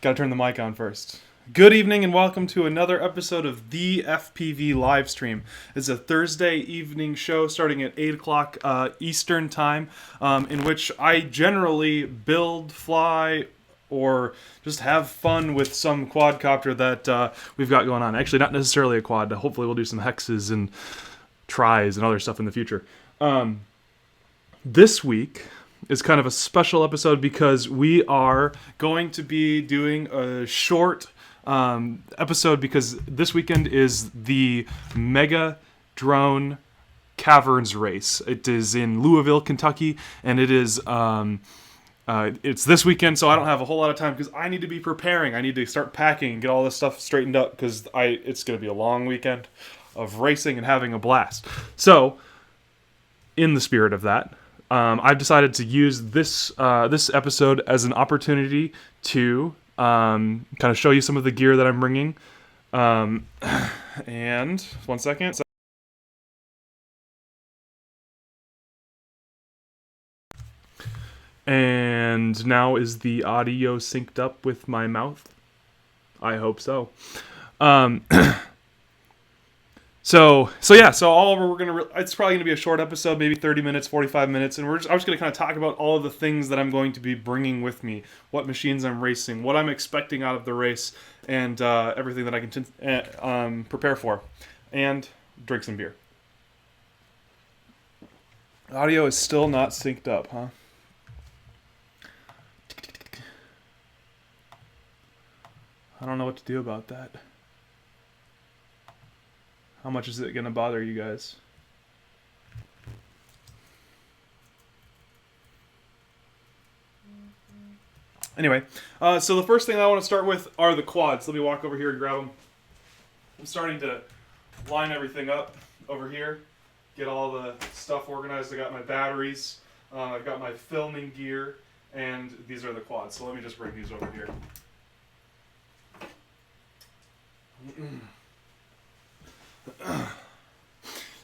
Gotta turn the mic on first. Good evening and welcome to another episode of the FPV Livestream. It's a Thursday evening show starting at 8 o'clock Eastern Time, in which I generally build, fly, or just have fun with some quadcopter that we've got going on. Actually, not necessarily a quad. Hopefully we'll do some hexes and tries and other stuff in the future. This week is kind of a special episode because we are going to be doing a short episode because this weekend is the Mega Drone Caverns Race. It is in Louisville, Kentucky, and it is it's this weekend, so I don't have a whole lot of time because I need to be preparing. I need to start packing and get all this stuff straightened up because it's going to be a long weekend of racing and having a blast. So, in the spirit of that, I've decided to use this episode as an opportunity to kind of show you some of the gear that I'm bringing. And 1 second. And now is the audio synced up with my mouth? I hope so. So all over it's probably gonna be a short episode, maybe 30 minutes, 45 minutes, and I'm just gonna kind of talk about all of the things that I'm going to be bringing with me, what machines I'm racing, what I'm expecting out of the race, and everything that I can prepare for, and drink some beer. Audio is still not synced up, huh? I don't know what to do about that. How much is it going to bother you guys? Anyway, so the first thing I want to start with are the quads. Let me walk over here and grab them. I'm starting to line everything up over here, get all the stuff organized. I got my batteries, I've got my filming gear, and these are the quads. So let me just bring these over here.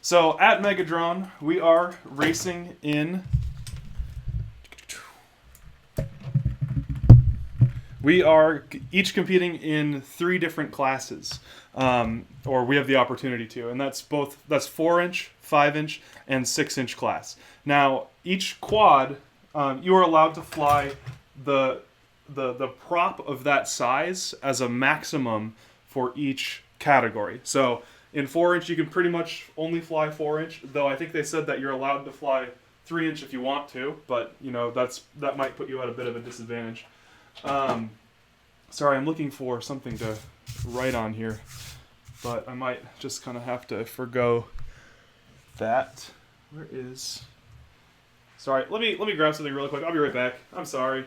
So at Megadrone, we are racing in. We are each competing in 3 different classes, or we have the opportunity to, and that's 4-inch, 5-inch, and 6-inch class. Now, each quad, you are allowed to fly the prop of that size as a maximum for each category. So in 4-inch, you can pretty much only fly 4-inch, though I think they said that you're allowed to fly 3-inch if you want to, but you know that might put you at a bit of a disadvantage. Sorry, I'm looking for something to write on here, but I might just kind of have to forgo that. Where is? Sorry, let me grab something really quick. I'll be right back. I'm sorry.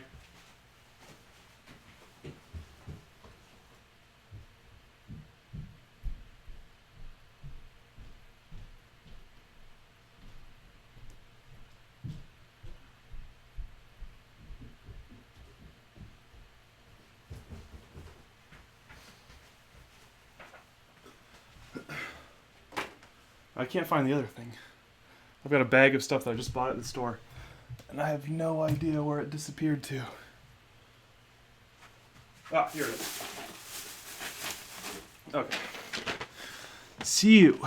I can't find the other thing. I've got a bag of stuff that I just bought at the store, and I have no idea where it disappeared to. Ah, here it is. Okay. See you.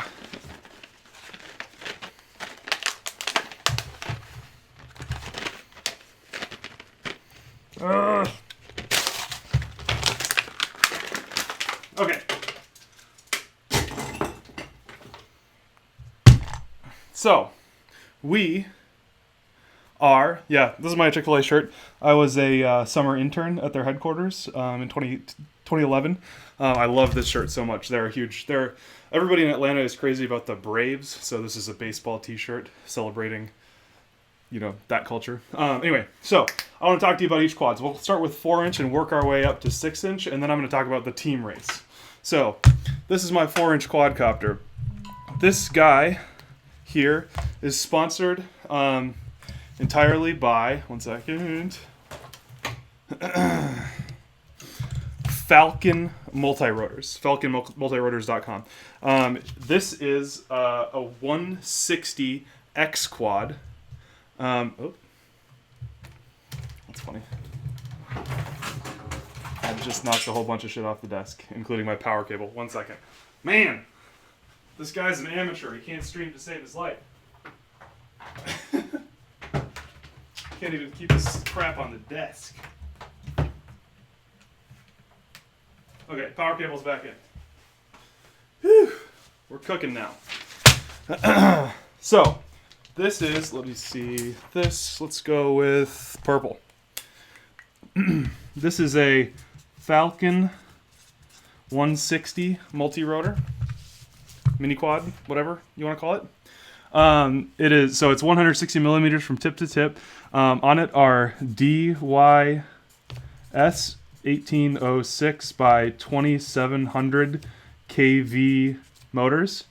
Okay. So, we are, this is my Chick-fil-A shirt. I was a summer intern at their headquarters in 2011. I love this shirt so much. They're huge. Everybody in Atlanta is crazy about the Braves, so this is a baseball t-shirt celebrating, that culture. Anyway, so I want to talk to you about each quad. So we'll start with 4-inch and work our way up to 6-inch, and then I'm going to talk about the team race. So, this is my 4-inch quadcopter. This guy here is sponsored entirely by, one second, Falcon Multirotors, falconmultirotors.com. This is a 160 X quad. That's funny. Had just knocked a whole bunch of shit off the desk, including my power cable. 1 second. Man, this guy's an amateur. He can't stream to save his life. Can't even keep this crap on the desk. Okay, power cable's back in. Whew, we're cooking now. So, this is, let me see this. Let's go with purple. This is a Falcon 160 multi-rotor, mini quad, whatever you want to call it. It is, so it's 160 millimeters from tip to tip. On it are DYS 1806 by 2700 kV motors.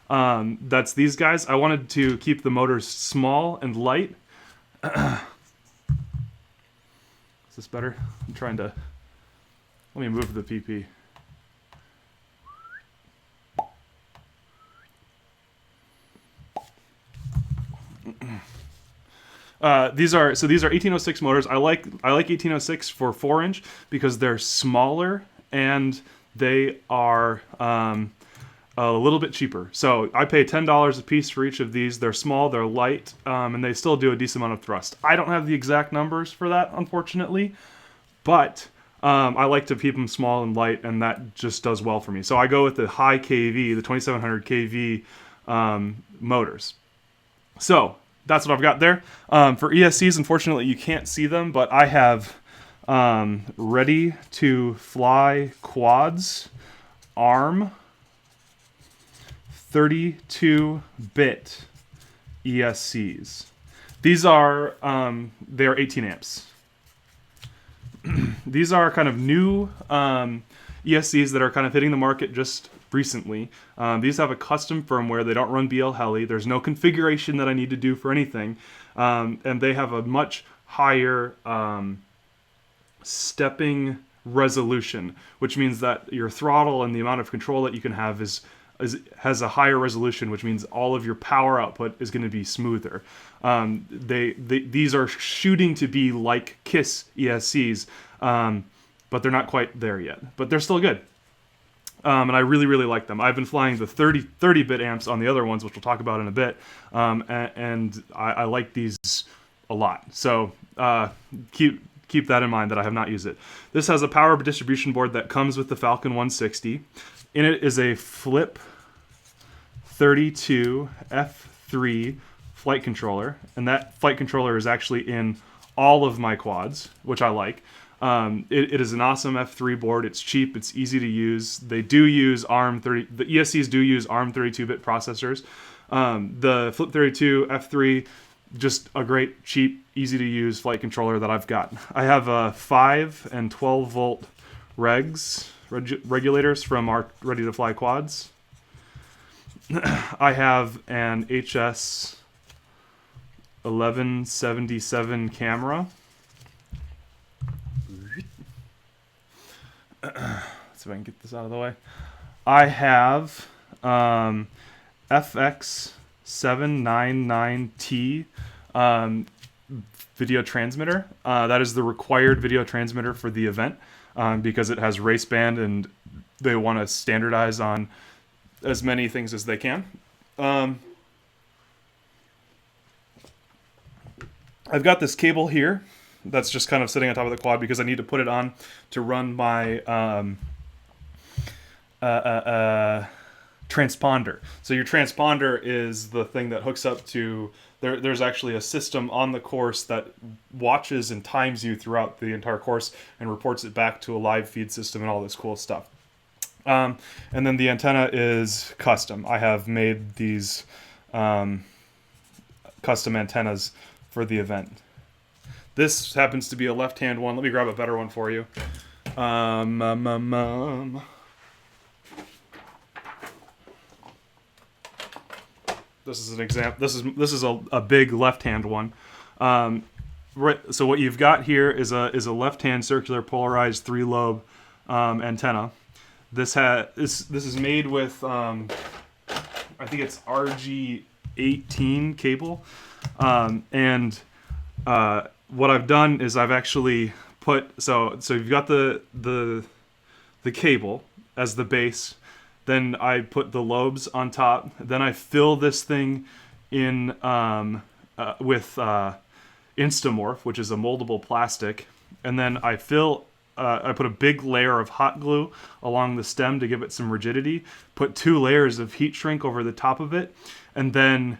That's these guys. I wanted to keep the motors small and light. Is this better? I'm trying to, let me move the PP. These are 1806 motors. I like 1806 for 4-inch because they're smaller and they are a little bit cheaper. So I pay $10 a piece for each of these. They're small, they're light, and they still do a decent amount of thrust. I don't have the exact numbers for that, unfortunately, but I like to keep them small and light, and that just does well for me. So I go with the high KV, the 2700 KV motors. So that's what I've got there. For ESCs, unfortunately, you can't see them, but I have ready to fly quads, ARM, 32-bit ESCs. These are, they are 18 amps. These are kind of new ESCs that are kind of hitting the market just recently. These have a custom firmware. They don't run BL Heli. There's no configuration that I need to do for anything. And they have a much higher stepping resolution, which means that your throttle and the amount of control that you can have has a higher resolution, which means all of your power output is going to be smoother. These are shooting to be like KISS ESCs, but they're not quite there yet. But they're still good. And I really, really like them. I've been flying the 30-bit amps on the other ones, which we'll talk about in a bit, and I like these a lot. So keep that in mind that I have not used it. This has a power distribution board that comes with the Falcon 160. In it is a Flip 32 F3 flight controller, and that flight controller is actually in all of my quads, which I like. It is an awesome F3 board. It's cheap. It's easy to use. They do use the ESCs do use ARM 32-bit processors. The Flip 32 F3, just a great, cheap, easy to use flight controller that I've got. I have a 5 and 12 volt regulators from our Ready to Fly quads. I have an HS 1177 camera. Let's see if I can get this out of the way. I have FX799T video transmitter. That is the required video transmitter for the event because it has race band and they want to standardize on as many things as they can. I've got this cable here that's just kind of sitting on top of the quad because I need to put it on to run my transponder. So your transponder is the thing that hooks up to... There's actually a system on the course that watches and times you throughout the entire course and reports it back to a live feed system and all this cool stuff. And then the antenna is custom. I have made these custom antennas for the event. This happens to be a left-hand one. Let me grab a better one for you. This is an example. This is a big left-hand one. Right. So what you've got here is a left-hand circular polarized 3-lobe antenna. This is made with I think it's RG18 cable, and what I've done is I've actually so you've got the cable as the base. Then I put the lobes on top. Then I fill this thing in with Instamorph, which is a moldable plastic. And then I put a big layer of hot glue along the stem to give it some rigidity. Put 2 layers of heat shrink over the top of it, and then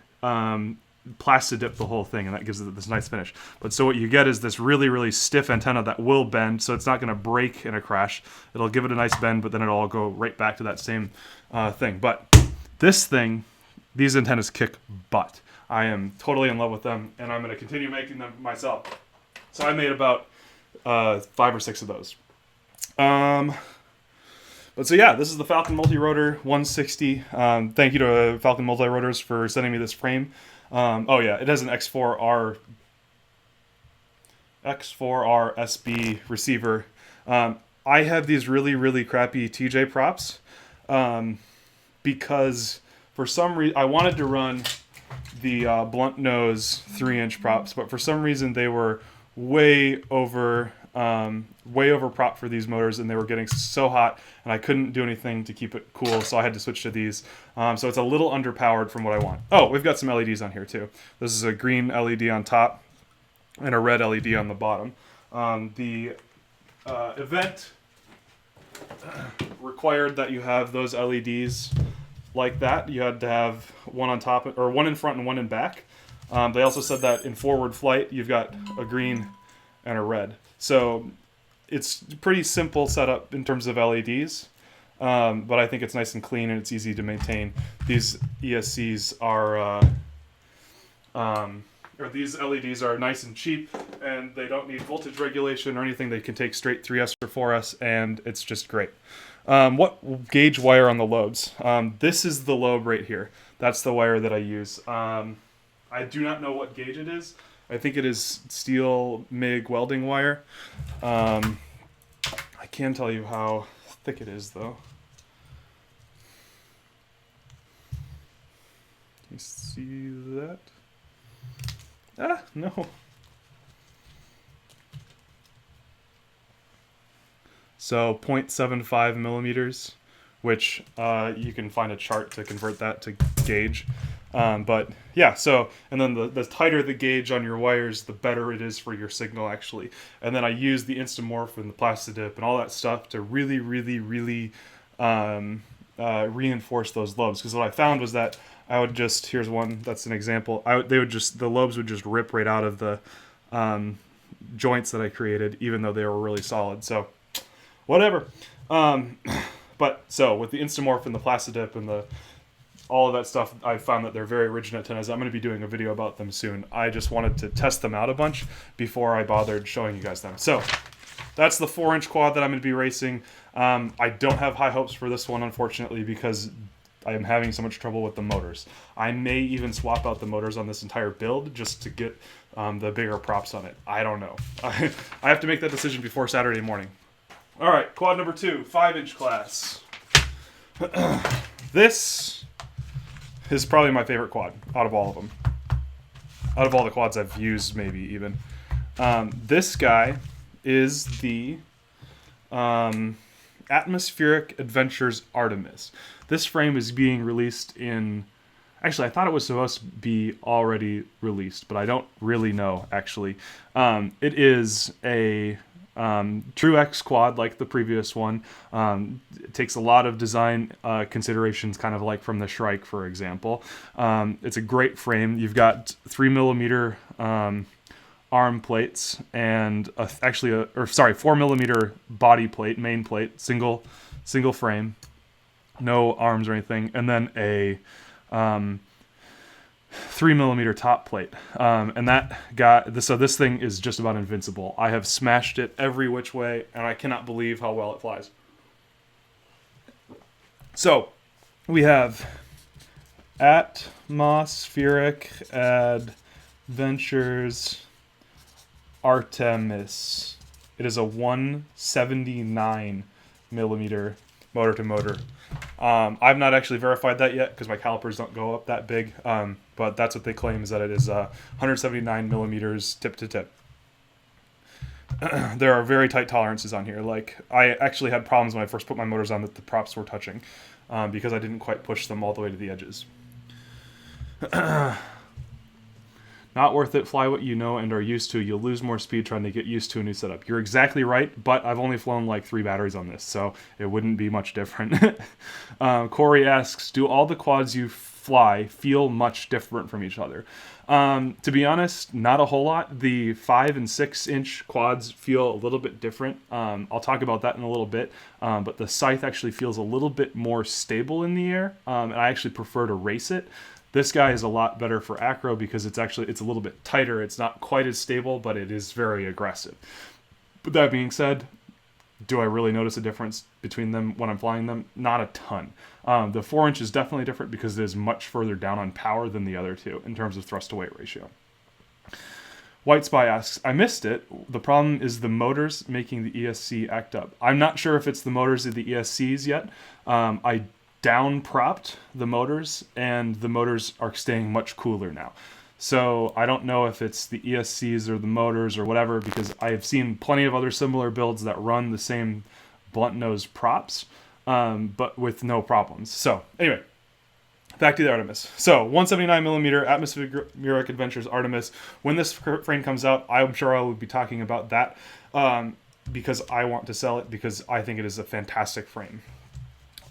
Plastidip the whole thing, and that gives it this nice finish. But so what you get is this really, really stiff antenna that will bend, so it's not going to break in a crash. It'll give it a nice bend, but then it'll all go right back to that same thing. But this thing, these antennas kick butt. I am totally in love with them, and I'm going to continue making them myself. So I made about 5 or 6 of those. But so yeah, this is the Falcon Multirotor 160. Thank you to Falcon Multirotors for sending me this frame. Oh yeah, it has an X4R SB receiver. I have these really, really crappy TJ props because for some reason I wanted to run the blunt nose 3-inch props, but for some reason they were way over prop for these motors, and they were getting so hot, and I couldn't do anything to keep it cool, so I had to switch to these. So it's a little underpowered from what I want. Oh, we've got some LEDs on here too. This is a green LED on top and a red LED on the bottom. The event required that you have those LEDs like that. You had to have one on top, or one in front and one in back. They also said that in forward flight, you've got a green and a red. So it's pretty simple setup in terms of LEDs, but I think it's nice and clean and it's easy to maintain. These ESCs are, or these LEDs are nice and cheap, and they don't need voltage regulation or anything. They can take straight 3S or 4S, and it's just great. What gauge wire on the lobes? This is the lobe right here. That's the wire that I use. I do not know what gauge it is. I think it is steel MIG welding wire. I can tell you how thick it is, though. Can you see that? Ah, no. So 0.75 millimeters, which you can find a chart to convert that to gauge. But yeah, so, and then the tighter the gauge on your wires, the better it is for your signal, actually. And then I use the Instamorph and the Plastidip and all that stuff to really, really, really reinforce those lobes. Because what I found was that I would just, here's one, that's an example, the lobes would just rip right out of the joints that I created, even though they were really solid. So, whatever. But, so, with the Instamorph and the Plastidip and all of that stuff, I found that they're very rigid antennas. I'm going to be doing a video about them soon. I just wanted to test them out a bunch before I bothered showing you guys them. So, that's the 4-inch quad that I'm going to be racing. I don't have high hopes for this one, unfortunately, because I am having so much trouble with the motors. I may even swap out the motors on this entire build just to get the bigger props on it. I don't know. I have to make that decision before Saturday morning. All right, quad number 2, 5-inch class. This is probably my favorite quad out of all of them. Out of all the quads I've used, maybe even. This guy is the Atmospheric Adventures Artemis. This frame is being released in... Actually, I thought it was supposed to be already released, but I don't really know, actually. It is a True X quad like the previous one. It takes a lot of design considerations, kind of like from the Shrike, for example. It's a great frame. You've got 3mm arm plates and 4mm body plate, main plate, single frame, no arms or anything, and then a 3mm top plate, and that got so this thing is just about invincible. I have smashed it every which way, and I cannot believe how well it flies. So we have Atmospheric Adventures Artemis. It is a 179mm motor to motor. I've not actually verified that yet because my calipers don't go up that big, but that's what they claim, is that it is 179mm tip to tip. there are very tight tolerances on here. Like, I actually had problems when I first put my motors on that the props were touching, because I didn't quite push them all the way to the edges. Not worth it. Fly what you know and are used to. You'll lose more speed trying to get used to a new setup. You're exactly right, but I've only flown like 3 batteries on this, so it wouldn't be much different. Corey asks, do all the quads you fly feel much different from each other? To be honest, not a whole lot. The 5 and 6 inch quads feel a little bit different. I'll talk about that in a little bit, but the Scythe actually feels a little bit more stable in the air, and I actually prefer to race it. This guy is a lot better for acro because it's a little bit tighter. It's not quite as stable, but it is very aggressive. But that being said, do I really notice a difference between them when I'm flying them? Not a ton. The 4 inch is definitely different because it is much further down on power than the other two in terms of thrust to weight ratio. White Spy asks, I missed it. The problem is the motors making the ESC act up. I'm not sure if it's the motors of the ESCs yet. I down propped the motors, and the motors are staying much cooler now. So I don't know if it's the ESCs or the motors or whatever, because I have seen plenty of other similar builds that run the same blunt nose props, but with no problems. So anyway, back to the Artemis. So 179mm Atmospheric Adventures Artemis. When this frame comes out, I'm sure I will be talking about that, because I want to sell it because I think it is a fantastic frame.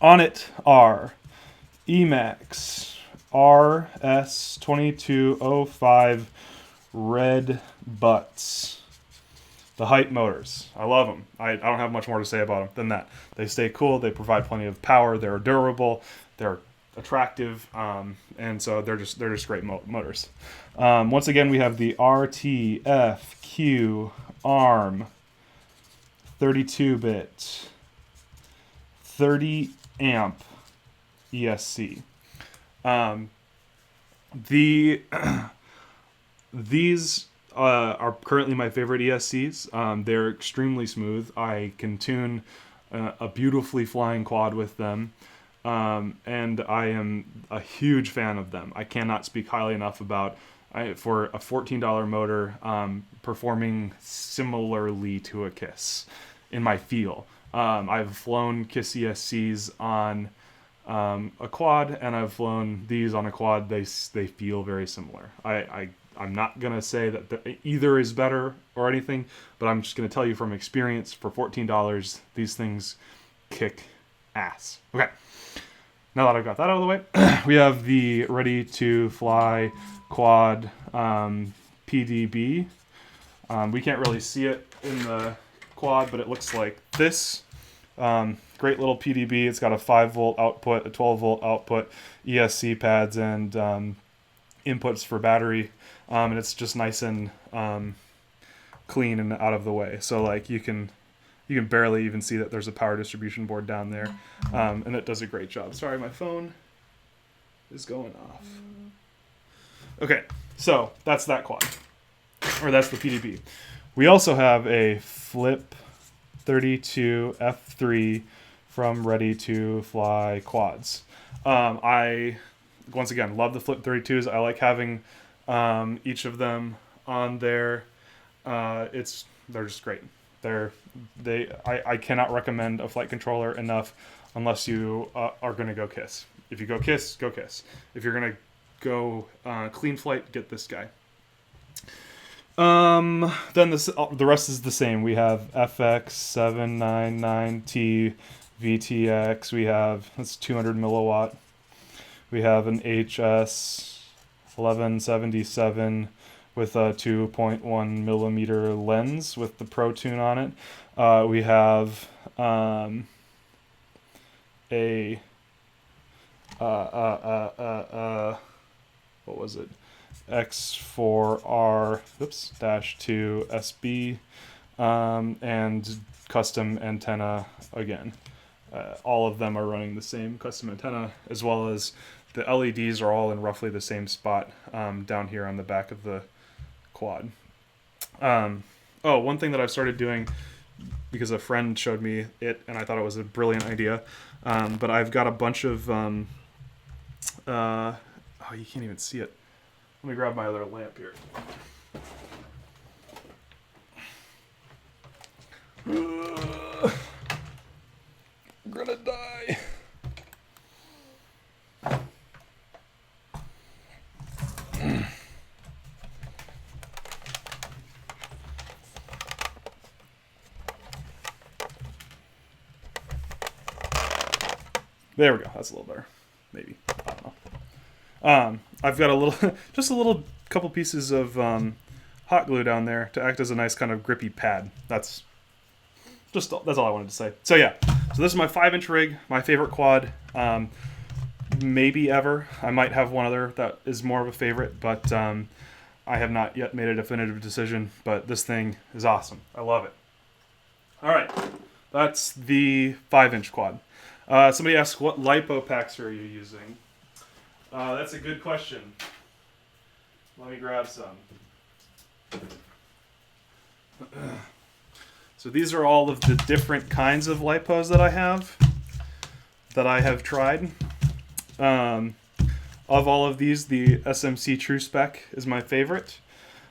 On it are Emax RS2205 red butts. The Hype motors. I love them. I don't have much more to say about them than that. They stay cool. They provide plenty of power. They're durable. They're attractive. And so they're just great motors. Once again, we have the RTFQ ARM 32-bit 30 amp ESC. These are currently my favorite ESCs. They're extremely smooth. I can tune a beautifully flying quad with them, and I am a huge fan of them. I cannot speak highly enough about for a $14 motor performing similarly to a KISS in my feel. I've flown KISS ESCs on a quad, and I've flown these on a quad. They feel very similar. I'm not going to say that either is better or anything, but I'm just going to tell you from experience, for $14, these things kick ass. Okay, now that I've got that out of the way, we have the Ready to Fly quad PDB. We can't really see it in the quad, but it looks like this. Great little PDB. It's got a 5-volt output, a 12-volt output, ESC pads, and inputs for battery. And it's just nice and clean and out of the way. So like you can barely even see that there's a power distribution board down there, and it does a great job. Sorry, my phone is going off. Okay, so that's that quad, or that's the PDB. We also have a Flip 32 F3 from Ready to Fly quads. I, once again, love the Flip 32s. I like having each of them on there. They're just great. I cannot recommend a flight controller enough unless you are going to go KISS. If you go KISS, go KISS. If you're going to go clean flight, get this guy. Then the rest is the same. We have FX799T VTX. We have, that's 200 milliwatt. We have an HS1177 with a 2.1 millimeter lens with the Pro Tune on it. We have what was it? X4R -2 SB, and custom antenna again. All of them are running the same custom antenna, as well as the LEDs are all in roughly the same spot down here on the back of the quad. One thing that I've started doing, because a friend showed me it and I thought it was a brilliant idea, but I've got a bunch of you can't even see it. Let me grab my other lamp here. I'm gonna die. There we go. That's a little better. Maybe. I don't know. I've got a little, just a little couple pieces of hot glue down there to act as a nice kind of grippy pad. That's all I wanted to say. So yeah, so this is my 5-inch rig, my favorite quad, maybe ever. I might have one other that is more of a favorite, but I have not yet made a definitive decision. But this thing is awesome. I love it. All right, that's the 5-inch quad. Somebody asked, what lipo packs are you using? That's a good question. Let me grab some. So these are all of the different kinds of lipos that I have tried. Of all of these, the SMC True Spec is my favorite.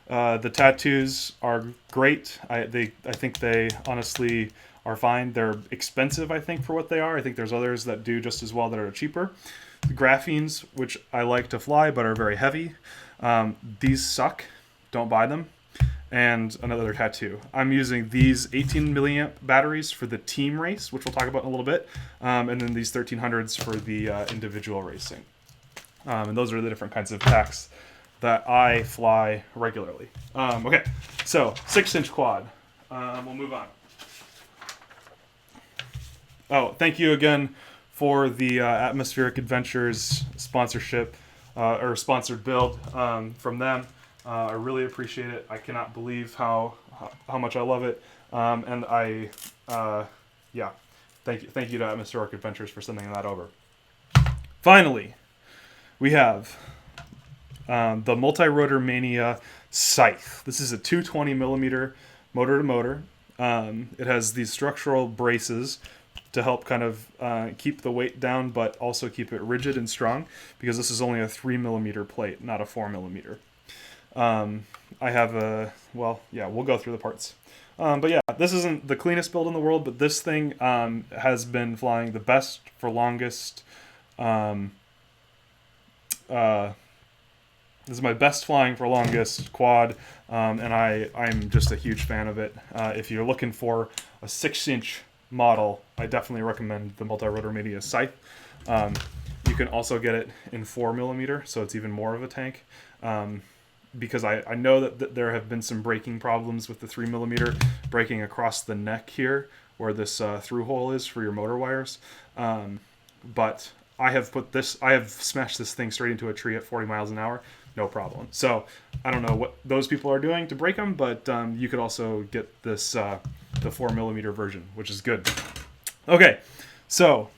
The tattoos are great. I think they honestly are fine. They're expensive, I think, for what they are. I think there's others that do just as well that are cheaper. The graphenes, which I like to fly but are very heavy, these suck. Don't buy them. And another tattoo. I'm using these 18 milliamp batteries for the team race, which we'll talk about in a little bit, and then these 1300s for the individual racing. And those are the different kinds of packs that I fly regularly. Okay, so 6-inch quad. We'll move on. Oh, thank you again for the Atmospheric Adventures sponsorship or sponsored build from them. I really appreciate it. I cannot believe how much I love it. And yeah, thank you to Atmospheric Adventures for sending that over. Finally, we have the Multi-Rotor Mania Scythe. This is a 220 millimeter motor to motor. It has these structural braces to help kind of keep the weight down, but also keep it rigid and strong, because this is only a 3 millimeter plate, not a 4 millimeter. I have well, yeah, we'll go through the parts. But yeah, this isn't the cleanest build in the world, but this thing has been flying the best for longest. This is my best flying for longest quad, and I'm just a huge fan of it. If you're looking for a 6-inch model, I definitely recommend the Multi-Rotor Mania Scythe. You can also get it in 4 millimeter, so it's even more of a tank. Because I know that there have been some braking problems with the 3 millimeter breaking across the neck here, where this through hole is for your motor wires. But I have smashed this thing straight into a tree at 40 miles an hour, no problem. So I don't know what those people are doing to break them, but you could also get this the 4 millimeter version, which is good. Okay, so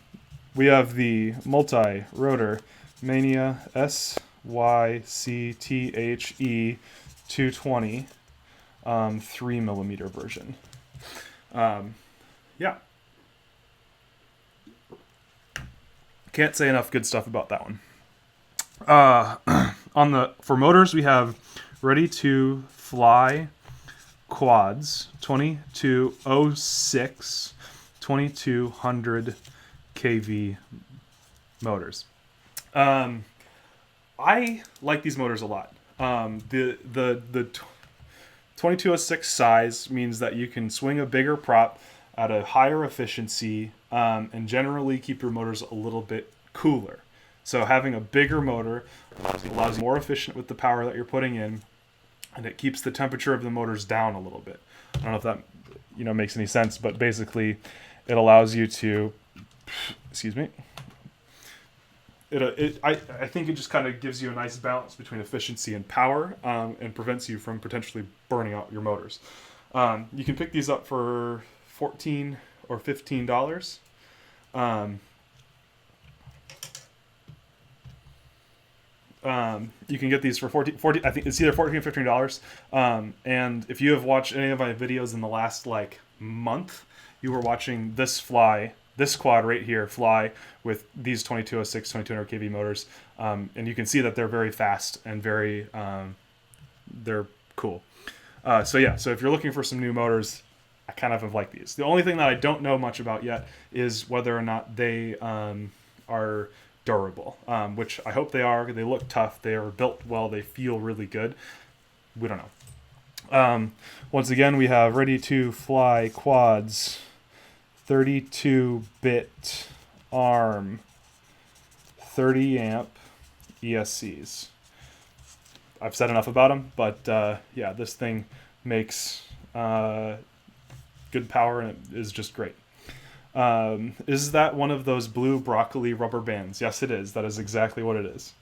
we have the Multi-Rotor Mania SYCTHE 220 3 millimeter version. Yeah. Can't say enough good stuff about that one. For motors, we have ready to fly quads 2206 2200 kV motors. I like these motors a lot. The 2206 size means that you can swing a bigger prop at a higher efficiency, and generally keep your motors a little bit cooler. So having a bigger motor allows you more efficient with the power that you're putting in, and it keeps the temperature of the motors down a little bit. I don't know if that makes any sense, but basically it allows you to, excuse me, I think it just kind of gives you a nice balance between efficiency and power, and prevents you from potentially burning out your motors. You can pick these up for $14 or $15. You can get these for 40, I think it's either $14 or $15. And if you have watched any of my videos in the last month, you were watching this quad right here fly with these 2206, 2200 kV motors. And you can see that they're very fast and they're cool. So if you're looking for some new motors, I kind of like these. The only thing that I don't know much about yet is whether or not they are durable, which I hope they are. They look tough. They are built well. They feel really good. We don't know. Once again, we have ready to fly quads, 32-bit ARM, 30 amp ESCs. I've said enough about them, but yeah, this thing makes good power and it is just great. Is that one of those blue broccoli rubber bands? Yes, it is. That is exactly what it is.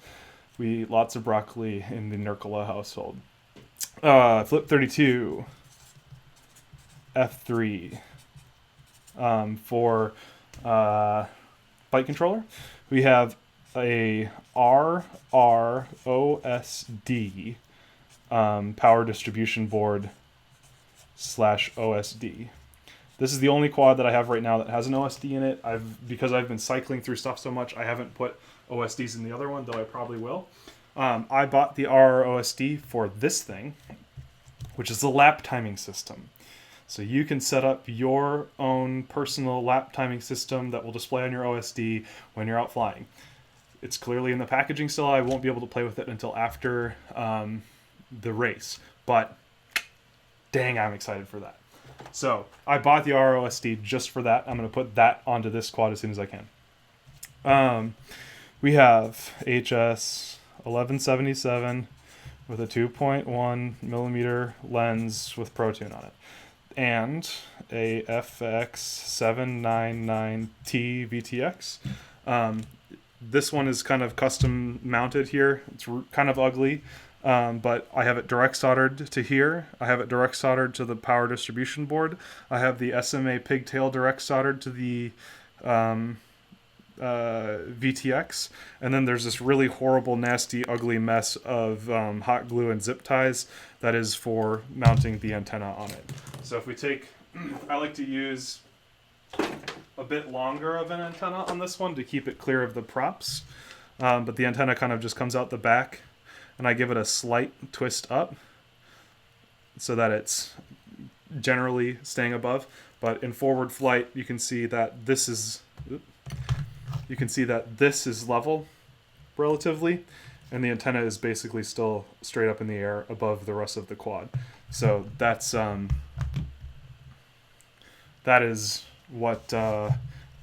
We eat lots of broccoli in the Nurkala household. Flip 32, F3 for flight controller. We have a RROSD power distribution board / OSD. This is the only quad that I have right now that has an OSD in it. Because I've been cycling through stuff so much, I haven't put OSDs in the other one, though I probably will. I bought the RROSD for this thing, which is the lap timing system. So you can set up your own personal lap timing system that will display on your OSD when you're out flying. It's clearly in the packaging still. I won't be able to play with it until after the race. But dang, I'm excited for that. So I bought the ROSD just for that. I'm going to put that onto this quad as soon as I can. We have HS 1177 with a 2.1 millimeter lens with ProTune on it. And a FX799T VTX. This one is kind of custom mounted here. It's kind of ugly, but I have it direct soldered to here. I have it direct soldered to the power distribution board. I have the SMA pigtail direct soldered to the VTX. And then there's this really horrible, nasty, ugly mess of hot glue and zip ties that is for mounting the antenna on it. So if we take, I like to use a bit longer of an antenna on this one to keep it clear of the props. But the antenna kind of just comes out the back, and I give it a slight twist up so that it's generally staying above. But in forward flight, you can see that this is level relatively, and the antenna is basically still straight up in the air above the rest of the quad. So that's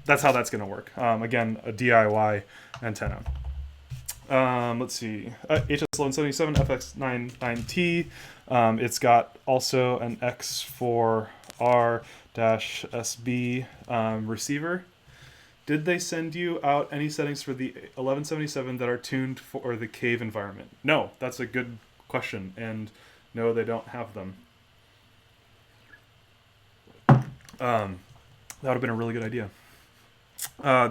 that's how that's going to work. Again, a DIY antenna. Let's see. HS1177 FX99T. It's got also an X4R-SB receiver. Did they send you out any settings for the 1177 that are tuned for the cave environment? No, that's a good question, and no, they don't have them. That would have been a really good idea.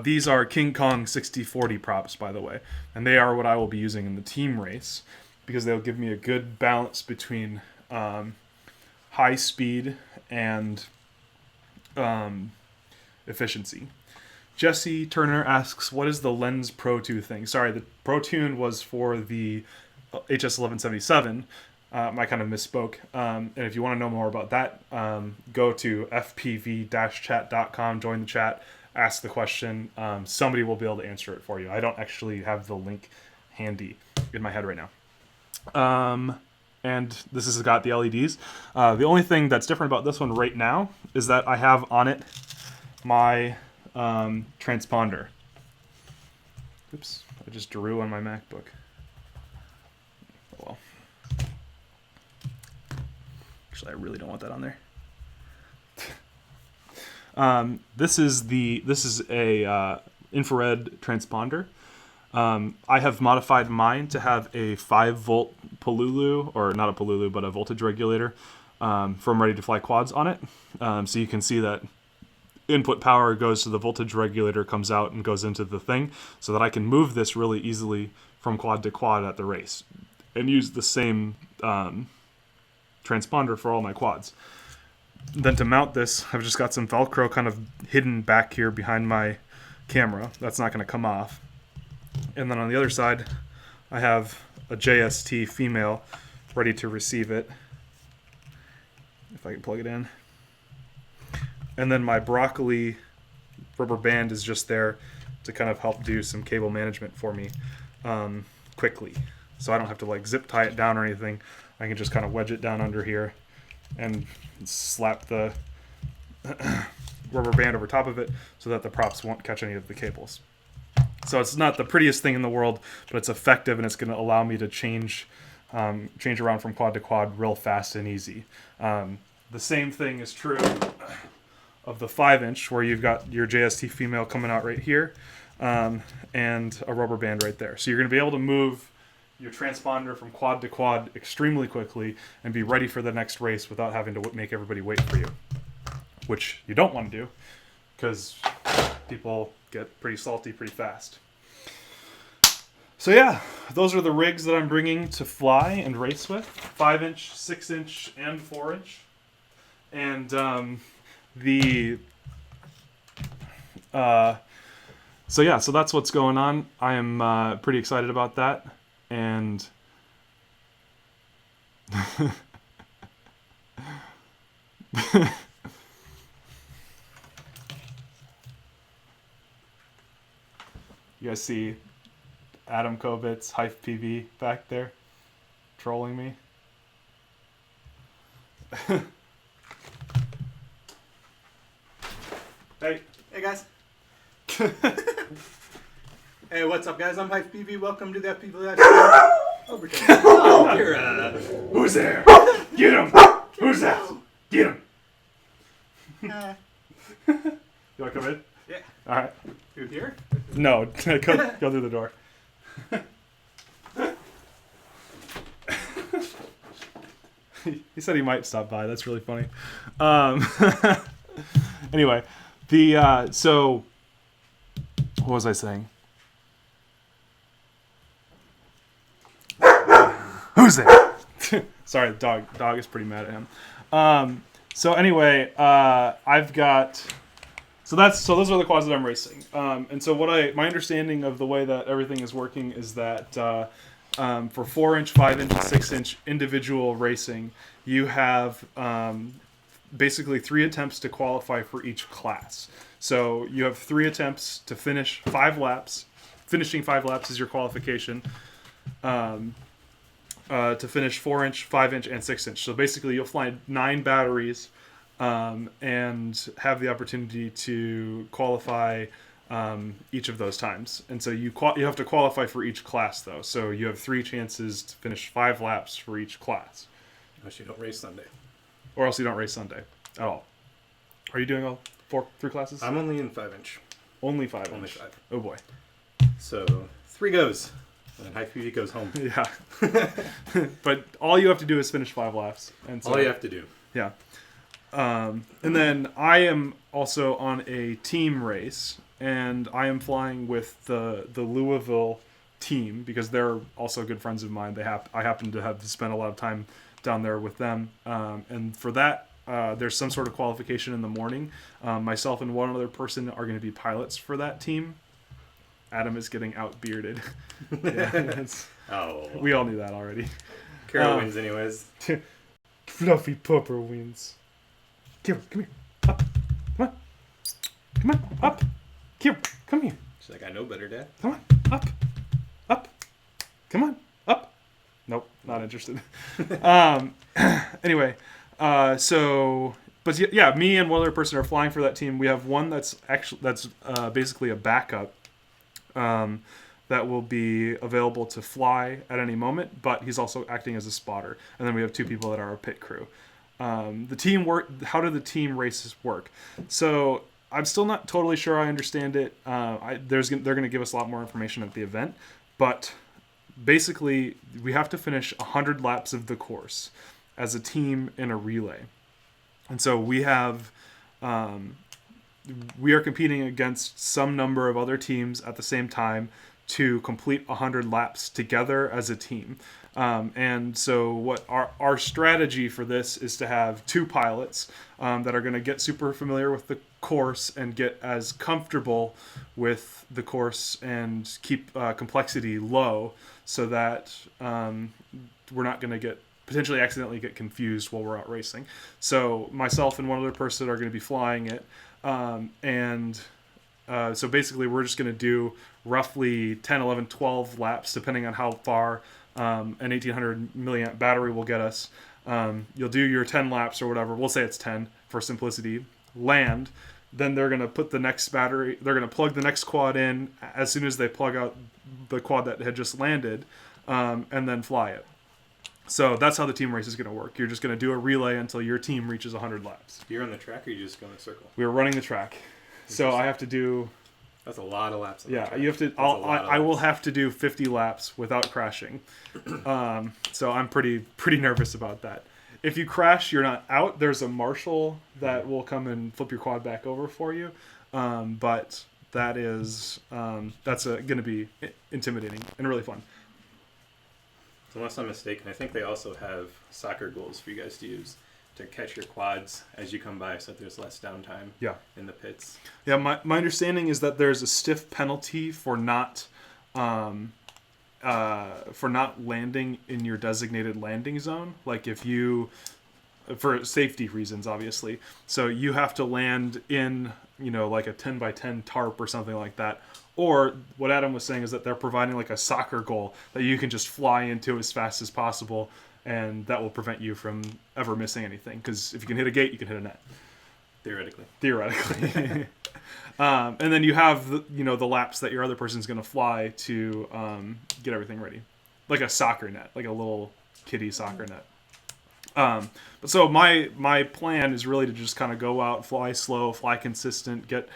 These are King Kong 6040 props, by the way, and they are what I will be using in the team race because they'll give me a good balance between high speed and efficiency. Jesse Turner asks, what is the Lens Pro 2 thing? Sorry, the Pro Tune was for the HS1177. I kind of misspoke. And if you want to know more about that, go to fpv-chat.com, join the chat, ask the question. Somebody will be able to answer it for you. I don't actually have the link handy in my head right now. And this has got the LEDs. The only thing that's different about this one right now is that I have on it my transponder. Oops, I just drew on my MacBook. Oh well. Actually, I really don't want that on there. This is a infrared transponder. I have modified mine to have a 5-volt Polulu, or not a Polulu, but a voltage regulator from Ready to Fly quads on it. So you can see that input power goes to the voltage regulator, comes out and goes into the thing, so that I can move this really easily from quad to quad at the race and use the same transponder for all my quads. Then to mount this, I've just got some Velcro kind of hidden back here behind my camera. That's not going to come off. And then on the other side, I have a JST female ready to receive it. If I can plug it in. And then my broccoli rubber band is just there to kind of help do some cable management for me quickly. So I don't have to like zip tie it down or anything. I can just kind of wedge it down under here and slap the rubber band over top of it so that the props won't catch any of the cables. So it's not the prettiest thing in the world, but it's effective, and it's going to allow me to change around from quad to quad real fast and easy. The same thing is true of the 5-inch, where you've got your JST female coming out right here, and a rubber band right there. So you're going to be able to move your transponder from quad to quad extremely quickly and be ready for the next race without having to make everybody wait for you, which you don't want to do because people get pretty salty pretty fast. So yeah, those are the rigs that I'm bringing to fly and race with: 5-inch, 6-inch, and 4-inch. And so that's what's going on. I am pretty excited about that. And you guys see Adam Kovitz, Hype PV back there trolling me. Hey guys. Hey, what's up, guys? I'm Hype PV. Welcome to the FPV Livestream. Oh, you're Who's there? Get him! Who's that? Get him! You want to come in? Yeah. All right. Through here? No, go through the door. He said he might stop by. That's really funny. Anyway, so what was I saying? Who's there? Sorry, the dog is pretty mad at him. So anyway, I've got. So those are the quads that I'm racing. And so my understanding of the way that everything is working is that for 4-inch, 5-inch, and 6-inch individual racing, you have basically 3 attempts to qualify for each class. So you have 3 attempts to finish 5 laps. Finishing 5 laps is your qualification to finish 4-inch, 5-inch, and 6-inch. So basically you'll fly 9 batteries and have the opportunity to qualify each of those times. And so you have to qualify for each class, though. So you have 3 chances to finish 5 laps for each class. Unless you don't race Sunday. Or else you don't race Sunday at all. Are you doing all 3 classes? I'm only in 5-inch. Only 5-inch. Only 5. Oh boy. So 3 goes. And then Hype PV goes home. Yeah. But all you have to do is finish 5 laps. And so, all you have to do. Yeah. And then I am also on a team race, and I am flying with the Louisville team because they're also good friends of mine. I happen to have spent a lot of time down there with them, and for that there's some sort of qualification in the morning. Myself and one other person are going to be pilots for that team. Adam is getting out-bearded. We all knew that already. Carol wins anyways. Fluffy pupper wins. Come here. Up. Come on. Up. Come here. She's like, I know better, Dad. Come on. Up. Come on. Up. Nope. Not interested. Anyway. But yeah, me and one other person are flying for that team. We have one that's basically a backup that will be available to fly at any moment, but he's also acting as a spotter. And then we have 2 people that are our pit crew. The team work. How do the team races work? So I'm still not totally sure I understand it. They're going to give us a lot more information at the event, but basically we have to finish 100 laps of the course as a team in a relay. And so we are competing against some number of other teams at the same time to complete 100 laps together as a team. And so what our strategy for this is to have 2 pilots that are going to get super familiar with the course and get as comfortable with the course and keep complexity low so that we're not going to get potentially accidentally get confused while we're out racing. So myself and one other person are going to be flying it, so basically we're just going to do roughly 10, 11, 12 laps depending on how far an 1800 milliamp battery will get us. You'll do your 10 laps or whatever. We'll say it's 10 for simplicity. Land. Then they're going to put the next battery, they're going to plug the next quad in as soon as they plug out the quad that had just landed, and then fly it. So that's how the team race is going to work. You're just going to do a relay until your team reaches 100 laps. You're on the track, or you just go in a circle? We're running the track. So I have to do... That's a lot of laps. Yeah, you have to. I will have to do 50 laps without crashing. So I'm pretty nervous about that. If you crash, you're not out. There's a marshal that will come and flip your quad back over for you. But that is that's going to be intimidating and really fun. So unless I'm mistaken, I think they also have soccer goals for you guys to use to catch your quads as you come by, so that there's less downtime. In the pits. Yeah, my understanding is that there's a stiff penalty for not landing in your designated landing zone. Like if you, for safety reasons, obviously. So you have to land in, like a 10 by 10 tarp or something like that. Or what Adam was saying is that they're providing like a soccer goal that you can just fly into as fast as possible, and that will prevent you from ever missing anything. Because if you can hit a gate, you can hit a net. Theoretically. And then you have the laps that your other person's going to fly to get everything ready, like a soccer net, like a little kiddie soccer net. But so my plan is really to just kind of go out, fly slow, fly consistent, get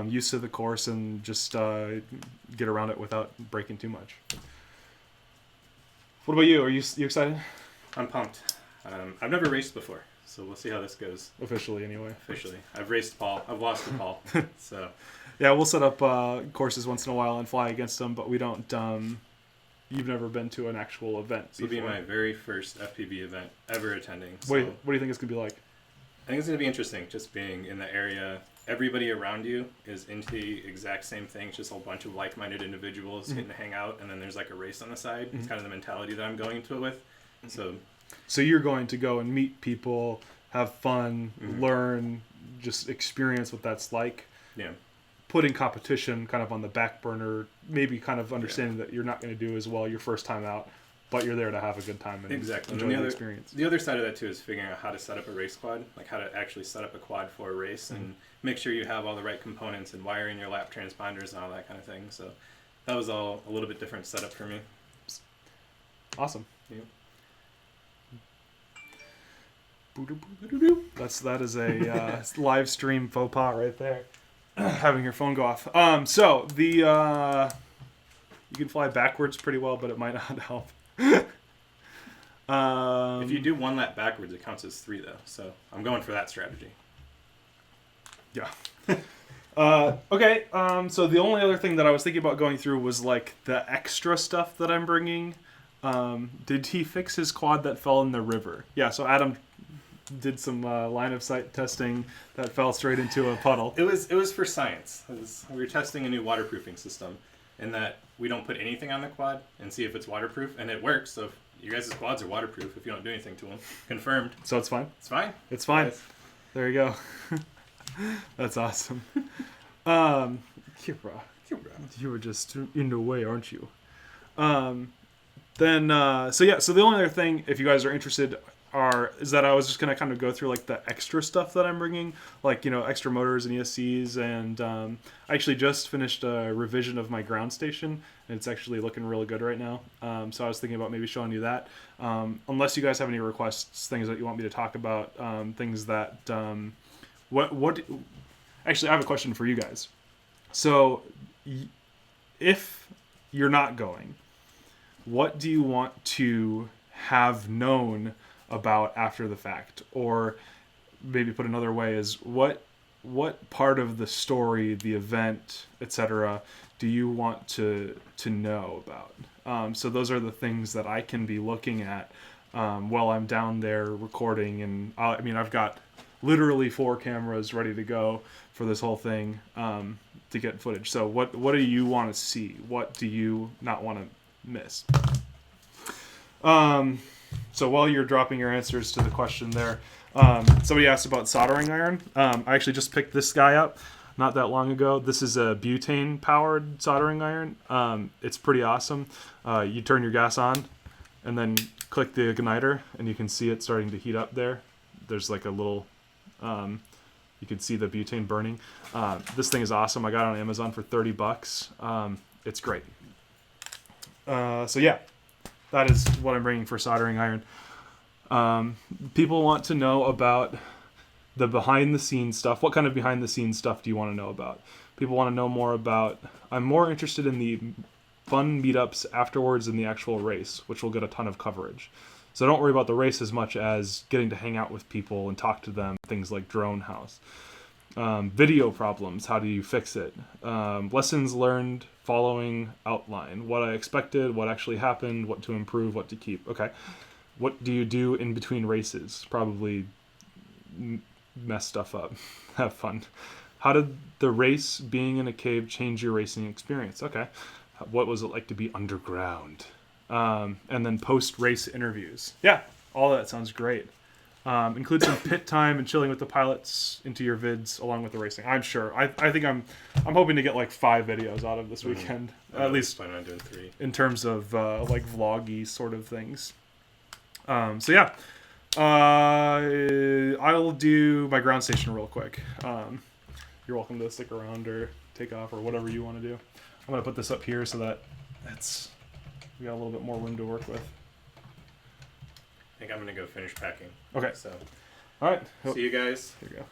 used to the course, and just get around it without breaking too much. What about you? Are you excited? I'm pumped. I've never raced before, so we'll see how this goes. Officially, anyway. Officially. I've raced Paul. I've lost to Paul. So. Yeah, we'll set up courses once in a while and fly against them, but we don't... You've never been to an actual event before. This will be my very first FPV event ever attending. So. What do you think it's going to be like? I think it's going to be interesting, just being in the area. Everybody around you is into the exact same thing. It's just a bunch of like-minded individuals getting to hang out, and then there's like a race on the side. It's kind of the mentality that I'm going into it with. So you're going to go and meet people, have fun, learn, just experience what that's like. Yeah. Putting competition kind of on the back burner, maybe kind of understanding that you're not going to do as well your first time out, but you're there to have a good time and enjoy the experience. The other side of that too is figuring out how to set up a race quad, like how to actually set up a quad for a race and make sure you have all the right components and wiring your lap transponders and all that kind of thing. So that was all a little bit different setup for me. Awesome. Yeah. That is a live stream faux pas right there. Having your phone go off. So the you can fly backwards pretty well, but it might not help. If you do one lap backwards, it counts as 3 though. So I'm going for that strategy. Yeah. Okay. So the only other thing that I was thinking about going through was like the extra stuff that I'm bringing. Did he fix his quad that fell in the river? Yeah. So Adam did some line of sight testing that fell straight into a puddle. It was for science. We were testing a new waterproofing system, in that we don't put anything on the quad and see if it's waterproof, and it works. So if you guys' quads are waterproof if you don't do anything to them. Confirmed. So it's fine? It's fine. It's fine. Yes. There you go. That's awesome. Kira, you were just in the way, aren't you? So the only other thing, if you guys are interested, is that I was just going to kind of go through like the extra stuff that I'm bringing, like, extra motors and ESCs, and I actually just finished a revision of my ground station, and it's actually looking really good right now. So I was thinking about maybe showing you that. Unless you guys have any requests, things that you want me to talk about, things that... Actually, I have a question for you guys. So if you're not going, what do you want to have known about after the fact? Or maybe put another way is what part of the story, the event, etc., do you want to know about? So those are the things that I can be looking at while I'm down there recording. And I've got literally 4 cameras ready to go for this whole thing to get footage. So what do you want to see? What do you not want to miss? So while you're dropping your answers to the question there, somebody asked about soldering iron. I actually just picked this guy up not that long ago. This is a butane-powered soldering iron. It's pretty awesome. You turn your gas on, and then click the igniter, and you can see it starting to heat up there. There's like a little... you can see the butane burning. This thing is awesome. I got it on Amazon for $30. It's great. So yeah, that is what I'm bringing for soldering iron. People want to know about the behind-the-scenes stuff. What kind of behind-the-scenes stuff do you want to know about? People want to know more about... I'm more interested in the fun meetups afterwards than the actual race, which will get a ton of coverage. So don't worry about the race as much as getting to hang out with people and talk to them, things like Drone House. Video problems, how do you fix it? Lessons learned following outline. What I expected, what actually happened, what to improve, what to keep. Okay. What do you do in between races? Probably mess stuff up. Have fun. How did the race being in a cave change your racing experience? Okay. What was it like to be underground? And then post-race interviews. Yeah, all that sounds great. Include some pit time and chilling with the pilots into your vids along with the racing. I'm sure. I think I'm hoping to get like 5 videos out of this weekend. At least plan on doing 3. In terms of like vloggy sort of things. So yeah, I'll do my ground station real quick. You're welcome to stick around or take off or whatever you want to do. I'm gonna put this up here so that we got a little bit more room to work with. I think I'm gonna go finish packing. Okay. So, all right. See you guys. Here you go.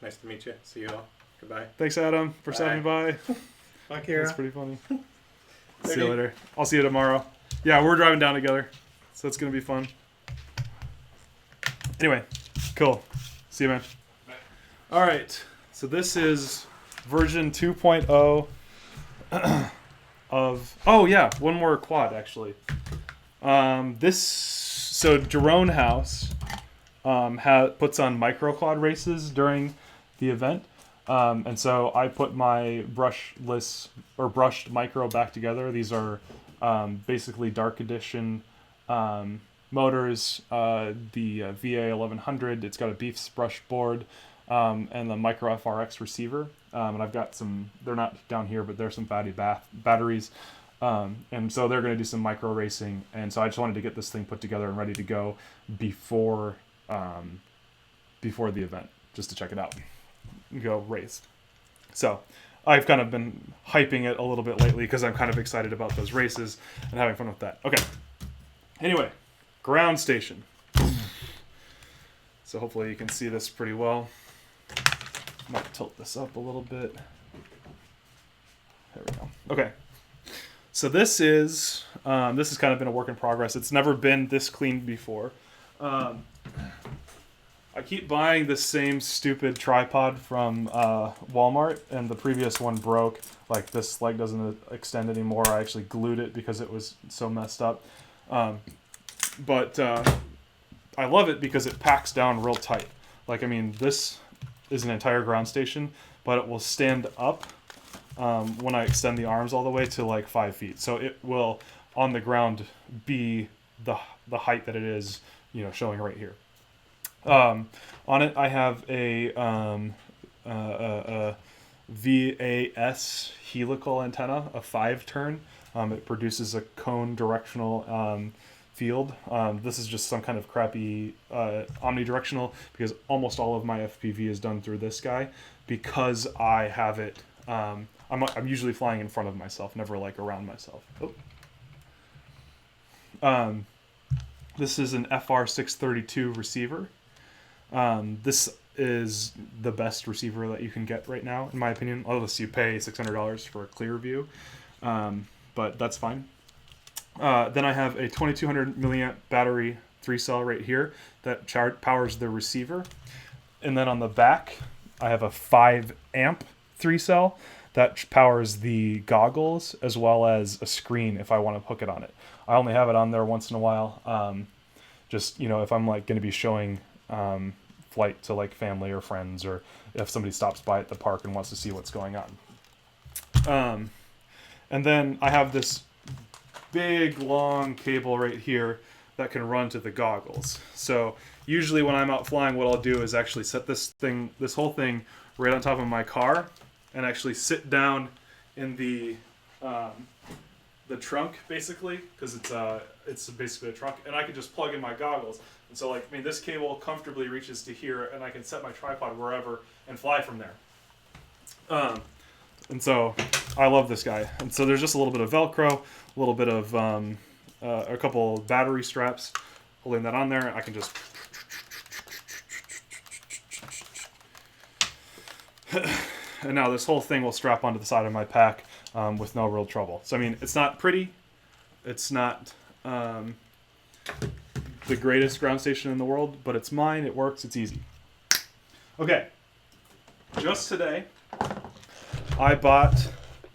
Nice to meet you. See you all. Goodbye. Thanks, Adam, for stopping by. Bye, Kira. That's pretty funny. See you later. I'll see you tomorrow. Yeah, we're driving down together, so it's gonna be fun. Anyway, cool. See you, man. Bye. All right. So this is version 2.0 of. Oh yeah, one more quad actually. So Drone House puts on micro quad races during the event. And so I put my brushless or brushed micro back together. These are basically dark edition motors, the VA 1100. It's got a Beefs brush board and the micro FRX receiver. And I've got some, they're not down here, but there's some fatty batteries. And so they're going to do some micro racing. And so I just wanted to get this thing put together and ready to go before the event, just to check it out. Go race. So I've kind of been hyping it a little bit lately because I'm kind of excited about those races and having fun with that. Okay. Anyway, ground station. So hopefully you can see this pretty well. Might tilt this up a little bit. There we go. Okay. So this has kind of been a work in progress. It's never been this clean before. I keep buying the same stupid tripod from Walmart, and the previous one broke. Like, this leg doesn't extend anymore. I actually glued it because it was so messed up. But I love it because it packs down real tight. Like, I mean, this is an entire ground station, but it will stand up when I extend the arms all the way to like 5 feet. So it will, on the ground, be the height that it is, showing right here. On it, I have a VAS helical antenna, a 5-turn. It produces a cone directional field. This is just some kind of crappy omnidirectional because almost all of my FPV is done through this guy because I have it. I'm usually flying in front of myself, never like around myself. Oh. This is an FR632 receiver. This is the best receiver that you can get right now, in my opinion, unless you pay $600 for a clear view. But that's fine. Then I have a 2200 milliamp battery 3-cell right here that powers the receiver. And then on the back, I have a 5 amp 3-cell that powers the goggles as well as a screen if I want to hook it on it. I only have it on there once in a while. Just, if I'm like going to be showing flight to like family or friends, or if somebody stops by at the park and wants to see what's going on. And then I have this big long cable right here that can run to the goggles. So usually when I'm out flying, what I'll do is actually set this whole thing right on top of my car, and actually sit down in the trunk basically, because it's basically a trunk, and I can just plug in my goggles. And so like, I mean, this cable comfortably reaches to here, and I can set my tripod wherever and fly from there. And so I love this guy. And so there's just a little bit of Velcro, a little bit of a couple battery straps holding that on there. I can just and now this whole thing will strap onto the side of my pack with no real trouble. So I mean, it's not pretty, it's not the greatest ground station in the world, but it's mine, it works, it's easy. Okay, just today I bought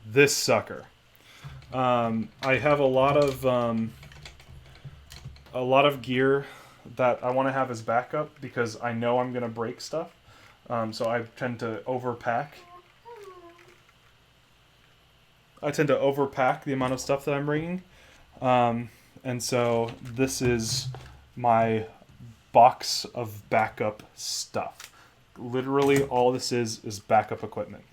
this sucker. I have a lot of gear that I want to have as backup because I know I'm going to break stuff. So I tend to overpack. The amount of stuff that I'm bringing. And so this is my box of backup stuff. Literally all this is backup equipment.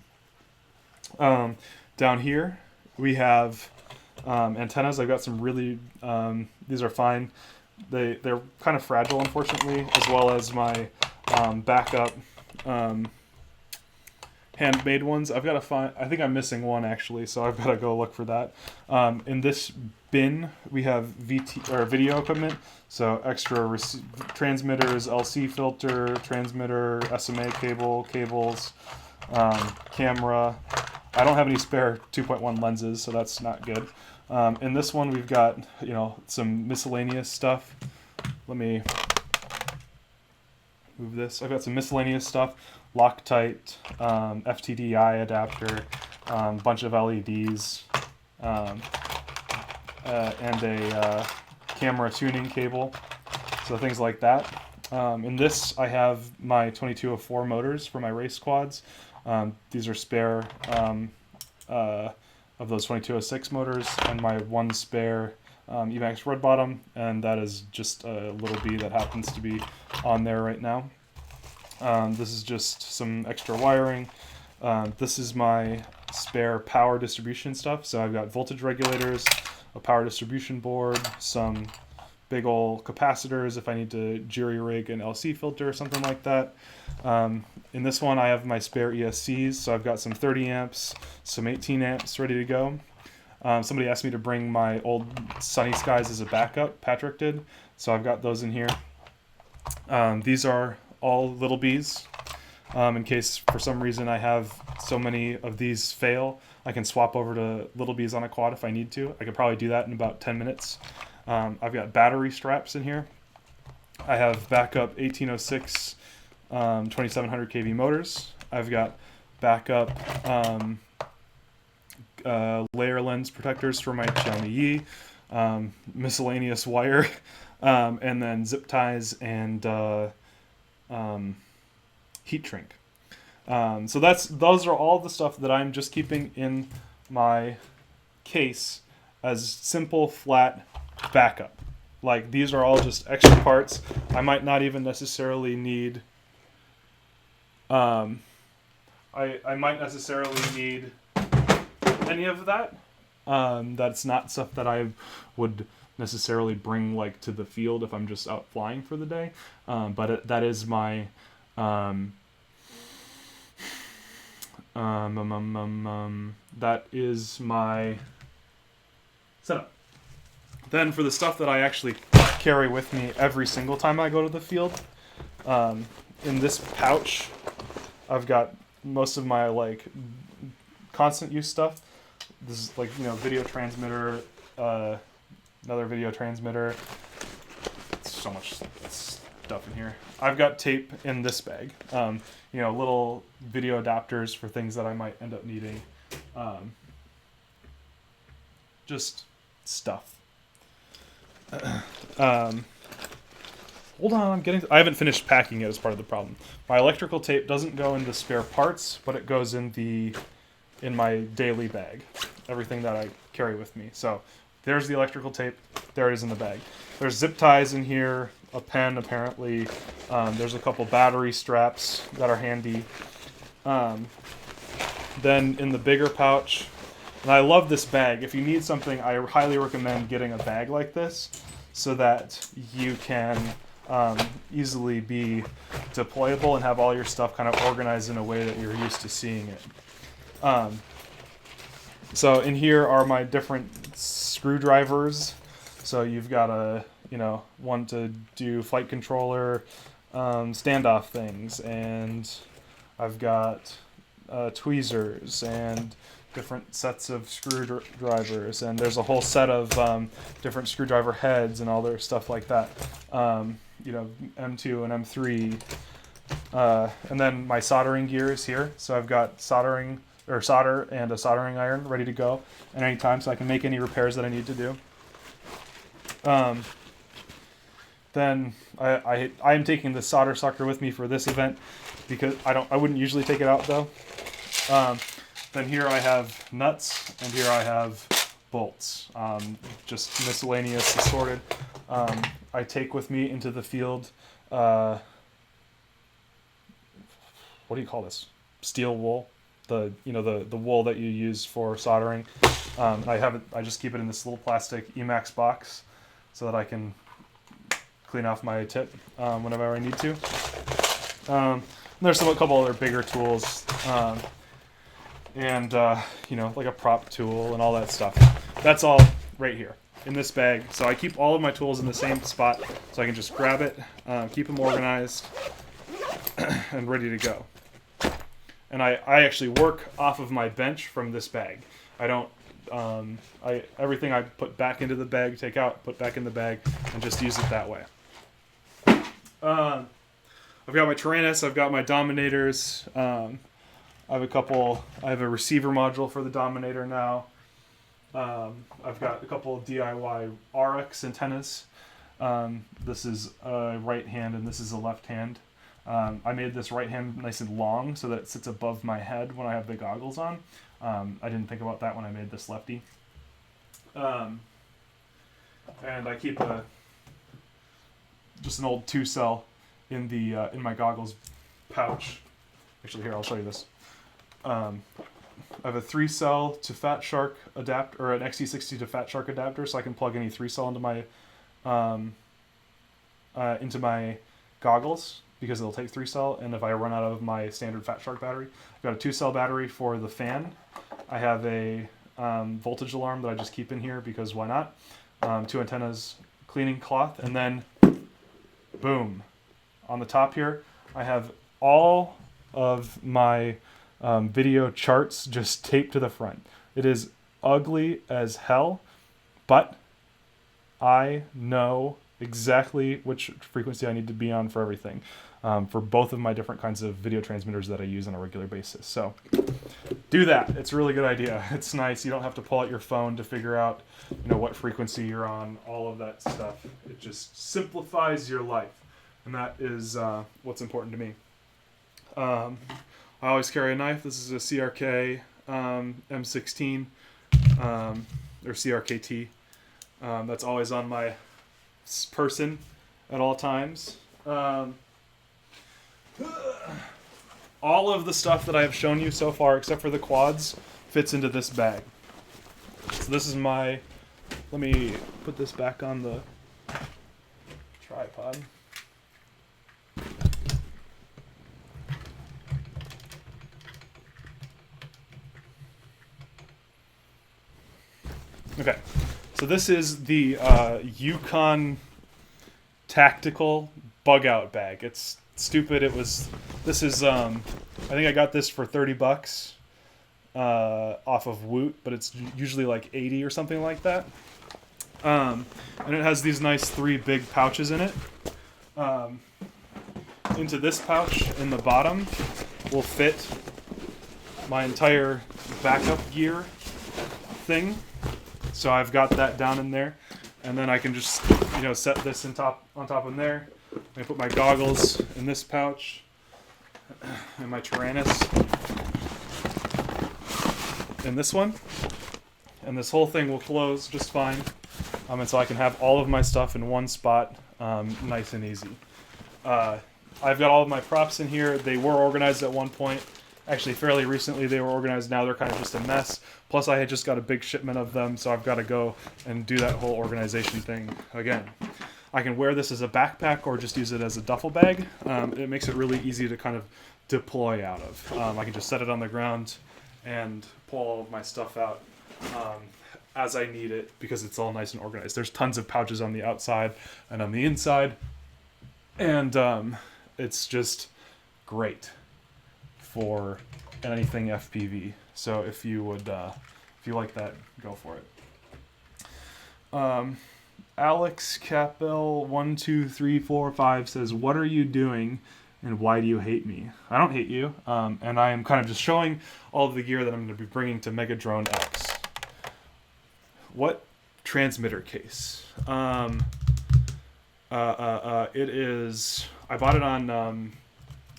Down here we have antennas. I've got some really, these are fine. They're kind of fragile, unfortunately, as well as my backup handmade ones. I've got to find, I think I'm missing one actually, so I've got to go look for that. In this bin we have video equipment, so extra transmitters, LC filter, transmitter, SMA cables, camera. I don't have any spare 2.1 lenses, so that's not good. In this one we've got, some miscellaneous stuff. Let me move this. I've got some miscellaneous stuff, Loctite, FTDI adapter, bunch of LEDs, and a camera tuning cable, so things like that. In this I have my 2204 motors for my race quads. These are spare of those 2206 motors, and my one spare Emax red bottom, and that is just a little B that happens to be on there right now. This is just some extra wiring. This is my spare power distribution stuff. So I've got voltage regulators, a power distribution board, some big old capacitors if I need to jury-rig an LC filter or something like that. In this one I have my spare ESCs, so I've got some 30 amps, some 18 amps ready to go. Somebody asked me to bring my old Sunny Skies as a backup, Patrick did, so I've got those in here. These are all little Bs. In case for some reason I have so many of these fail, I can swap over to little Bs on a quad if I need to. I could probably do that in about 10 minutes. I've got battery straps in here. I have backup 1806 2700 kV motors. I've got backup layer lens protectors for my Xiaomi Yi, miscellaneous wire, and then zip ties and heat shrink. So those are all the stuff that I'm just keeping in my case as simple, flat backup. Like, these are all just extra parts. I might not even necessarily need I might necessarily need any of that. That's not stuff that I would necessarily bring like to the field if I'm just out flying for the day. But that is my that is my setup. Then for the stuff that I actually carry with me every single time I go to the field, in this pouch I've got most of my like constant use stuff. This is like, video transmitter, another video transmitter. So much stuff in here. I've got tape in this bag. Little video adapters for things that I might end up needing. Just stuff. Hold on, I haven't finished packing it as part of the problem. My electrical tape doesn't go in the spare parts, but it goes in my daily bag. Everything that I carry with me. So There's the electrical tape. There it is in the bag. There's zip ties in here, a pen apparently. There's a couple battery straps that are handy. Then in the bigger pouch, and I love this bag. If you need something, I highly recommend getting a bag like this so that you can easily be deployable and have all your stuff kind of organized in a way that you're used to seeing it. So in here are my different screwdrivers. So you've got one to do flight controller, standoff things, and I've got tweezers and different sets of screwdrivers, and there's a whole set of different screwdriver heads and all their stuff like that. M2 and M3, and then my soldering gear is here. So I've got solder and a soldering iron ready to go at any time, so I can make any repairs that I need to do. Then I am taking the solder sucker with me for this event because I wouldn't usually take it out though. Then here I have nuts, and here I have bolts, just miscellaneous assorted. I take with me into the field, what do you call this? Steel wool, the wool that you use for soldering. I just keep it in this little plastic Emax box so that I can clean off my tip whenever I need to. There's a couple other bigger tools, and like a prop tool and all that stuff. That's all right here in this bag. So I keep all of my tools in the same spot so I can just grab it, keep them organized, and ready to go. And I actually work off of my bench from this bag. I don't everything I put back into the bag, take out, put back in the bag, and just use it that way. I've got my Tyrannus, I've got my Dominators, I have a receiver module for the Dominator now. I've got a couple of DIY RX antennas. This is a right hand and this is a left hand. I made this right hand nice and long so that it sits above my head when I have the goggles on. I didn't think about that when I made this lefty. And I keep just an old 2-cell in my goggles pouch. Actually, here, I'll show you this. I have a 3-cell to Fat Shark adapter, or an XT60 to Fat Shark adapter, so I can plug any 3-cell into my goggles because it'll take 3-cell. And if I run out of my standard Fat Shark battery, I've got a 2-cell battery for the fan. I have a voltage alarm that I just keep in here because why not? 2 antennas, cleaning cloth, and then boom. On the top here, I have all of my video charts just taped to the front. It is ugly as hell, but I know exactly which frequency I need to be on for everything, for both of my different kinds of video transmitters that I use on a regular basis. So do that. It's a really good idea. It's nice. You don't have to pull out your phone to figure out, what frequency you're on, all of that stuff. It just simplifies your life, and that is what's important to me. I always carry a knife. This is a CRK M16 or CRKT. That's always on my person at all times. All of the stuff that I have shown you so far, except for the quads, fits into this bag. So this is my... Let me put this back on the tripod. Okay, so this is the Yukon Tactical Bug Out Bag. It's stupid. This is I think I got this for $30 off of Woot, but it's usually like 80 or something like that. And it has these nice 3 big pouches in it. Into this pouch in the bottom will fit my entire backup gear thing. So I've got that down in there, and then I can just, set this on top in there. I put my goggles in this pouch, and my Tyrannus in this one. and this whole thing will close just fine. And so I can have all of my stuff in one spot, nice and easy. I've got all of my props in here. They were organized at one point. Actually, fairly recently they were organized. Now they're kind of just a mess. Plus, I had just got a big shipment of them, so I've got to go and do that whole organization thing again. I can wear this as a backpack or just use it as a duffel bag. It makes it really easy to kind of deploy out of. I can just set it on the ground and pull all of my stuff out as I need it because it's all nice and organized. There's tons of pouches on the outside and on the inside, and it's just great for anything FPV. So if you would, if you like that, go for it. Alex Capel 12345 says, "What are you doing, and why do you hate me?" I don't hate you, and I am kind of just showing all of the gear that I'm going to be bringing to Mega Drone X. What transmitter case? It is. I bought it on.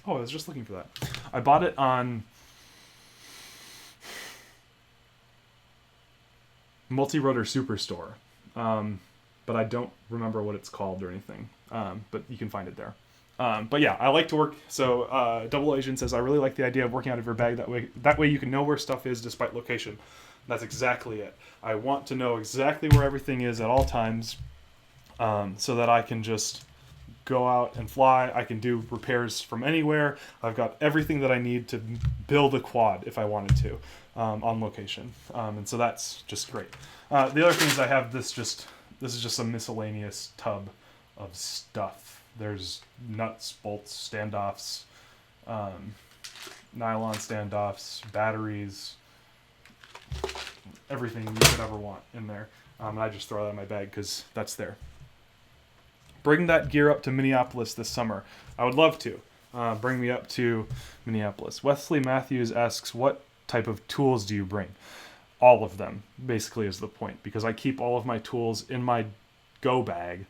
I was just looking for that. I bought it on Multi-Rotor Superstore, but I don't remember what it's called or anything. But you can find it there. But yeah, I like to work. So Double Agent says, "I really like the idea of working out of your bag. That way you can know where stuff is despite location." That's exactly it. I want to know exactly where everything is at all times, so that I can just go out and fly. I can do repairs from anywhere. I've got everything that I need to build a quad if I wanted to, on location. And so that's just great. The other thing is I have this is just a miscellaneous tub of stuff. There's nuts, bolts, standoffs, nylon standoffs, batteries, everything you could ever want in there. And I just throw that in my bag because that's there. Bring that gear up to Minneapolis this summer. I would love to. Bring me up to Minneapolis. Wesley Matthews asks, "What type of tools do you bring?" All of them, basically, is the point. Because I keep all of my tools in my go bag.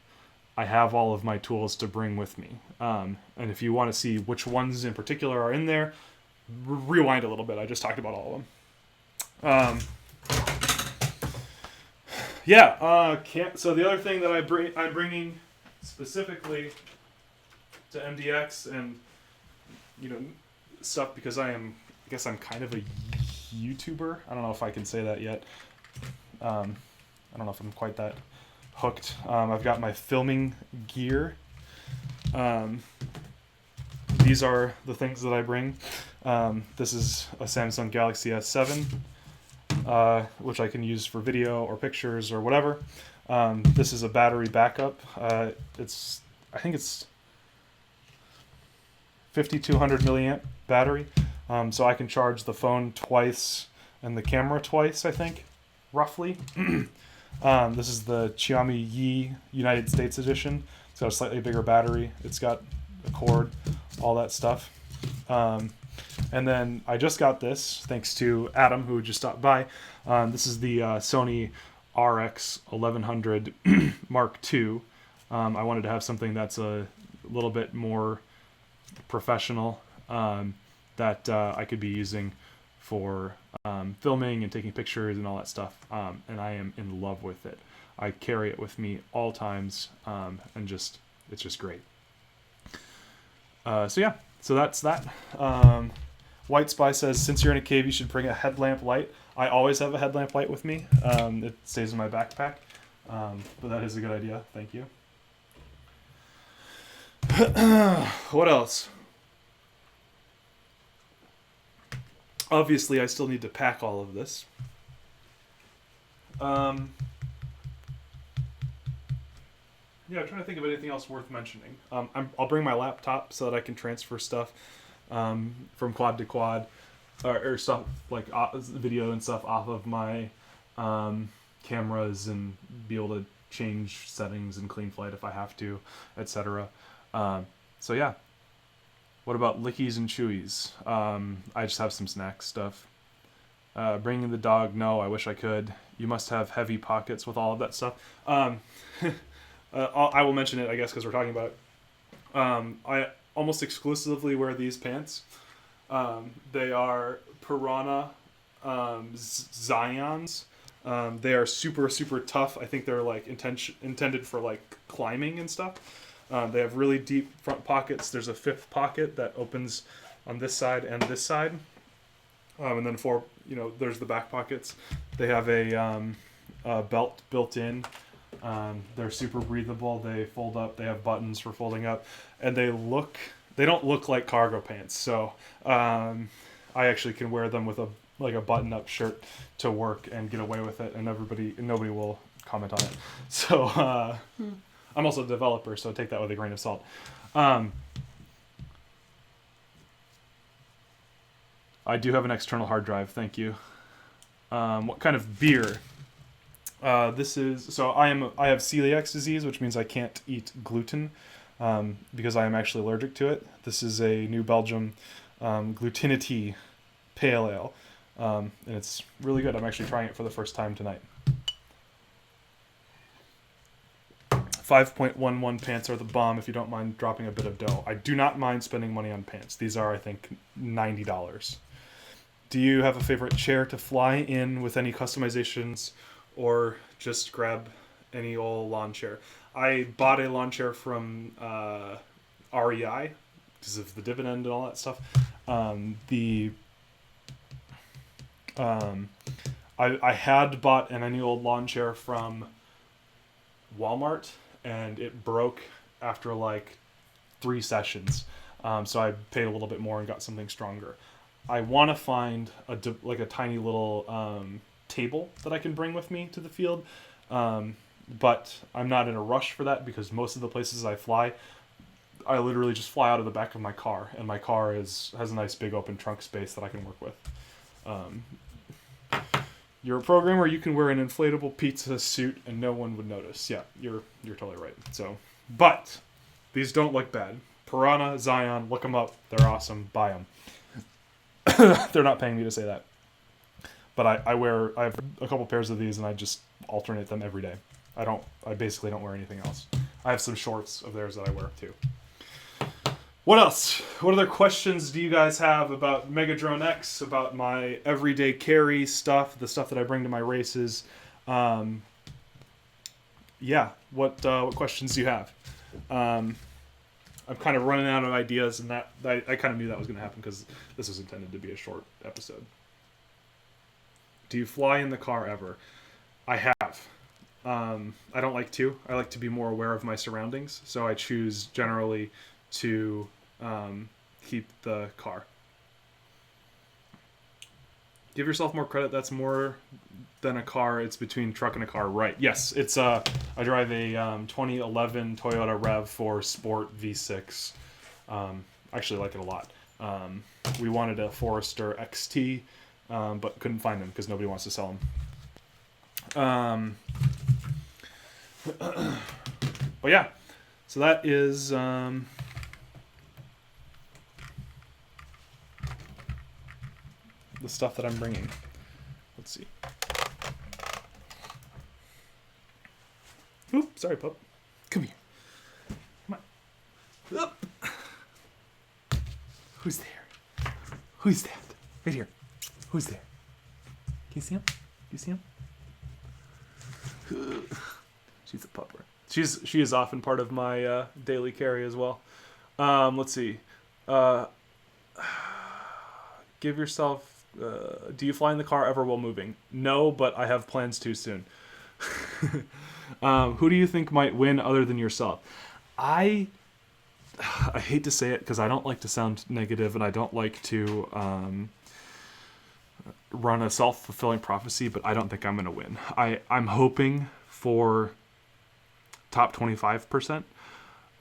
I have all of my tools to bring with me. And if you want to see which ones in particular are in there, rewind a little bit. I just talked about all of them. So the other thing that I'm bringing specifically to MDX and stuff, because I guess I'm kind of a YouTuber. I don't know if I can say that yet. I don't know if I'm quite that hooked. I've got my filming gear. These are the things that I bring. This is a Samsung Galaxy S7, which I can use for video or pictures or whatever. This is a battery backup. I think it's 5200 milliamp battery. So I can charge the phone twice and the camera twice, I think, roughly. This is the Xiaomi Yi United States edition. It's got a slightly bigger battery. It's got a cord, all that stuff. And then I just got this, thanks to Adam, who just stopped by. This is the Sony RX 1100 Mark II. I wanted to have something that's a little bit more professional, that I could be using for filming and taking pictures and all that stuff. And I am in love with it. I carry it with me all times, and it's just great. So that's that. White Spy says, "Since you're in a cave, you should bring a headlamp light." I always have a headlamp light with me. It stays in my backpack. But that is a good idea. Thank you. What else? Obviously, I still need to pack all of this. I'm trying to think of anything else worth mentioning. I'll bring my laptop so that I can transfer stuff from quad to quad, or stuff like video and stuff off of my cameras, and be able to change settings and clean flight if I have to, etc. So yeah. What about lickies and chewies? I just have some snack stuff. Bringing the dog? No, I wish I could. You must have heavy pockets with all of that stuff. I will mention it, I guess, because we're talking about it. I almost exclusively wear these pants. They are Piranha Zions. They are super, super tough. I think they're like intended for like climbing and stuff. They have really deep front pockets. There's a fifth pocket that opens on this side and this side. And then there's the back pockets. They have a belt built in. They're super breathable. They fold up. They have buttons for folding up, and they don't look like cargo pants. So I actually can wear them with a button-up shirt to work and get away with it, and nobody will comment on it. So I'm also a developer, so take that with a grain of salt. I do have an external hard drive, thank you. What kind of beer? I have celiac disease, which means I can't eat gluten because I am actually allergic to it. This is a New Belgium Glutinity Pale Ale, and it's really good. I'm actually trying it for the first time tonight. 5.11 pants are the bomb if you don't mind dropping a bit of dough. I do not mind spending money on pants. These are, I think, $90. Do you have a favorite chair to fly in with any customizations, or just grab any old lawn chair? I bought a lawn chair from REI because of the dividend and all that stuff. I had bought any old lawn chair from Walmart, and it broke after like 3 sessions. So I paid a little bit more and got something stronger. I want to find a tiny little table that I can bring with me to the field, but I'm not in a rush for that because most of the places I fly, I literally just fly out of the back of my car, and my car has a nice big open trunk space that I can work with. You're a programmer, you can wear an inflatable pizza suit and no one would notice. Yeah, you're totally right. So, but these don't look bad. Piranha, Zion, look them up. They're awesome. Buy them. They're not paying me to say that. But I have a couple pairs of these and I just alternate them every day. I basically don't wear anything else. I have some shorts of theirs that I wear too. What else? What other questions do you guys have about Megadrone X, about my everyday carry stuff, the stuff that I bring to my races? What questions do you have? I'm kind of running out of ideas, and that I kind of knew that was going to happen because this was intended to be a short episode. Do you fly in the car ever? I have. I don't like to. I like to be more aware of my surroundings, so I choose generally to keep the car. Give yourself more credit. That's more than a car. It's between truck and a car. Right. Yes. It's I drive a 2011 Toyota RAV4 Sport V6. I actually like it a lot. We wanted a Forester XT, but couldn't find them because nobody wants to sell them. But yeah, so that is the stuff that I'm bringing. Let's see. Oop, sorry, pup. Come here. Come on. Up. Who's there? Who's that? Right here. Who's there? Can you see him? Do you see him? She's a pupper. She is often part of my daily carry as well. Let's see. Give yourself. Do you fly in the car ever while moving? No, but I have plans to soon. Who do you think might win other than yourself? I hate to say it because I don't like to sound negative and I don't like to run a self-fulfilling prophecy, but I don't think I'm going to win. I'm hoping for top 25%.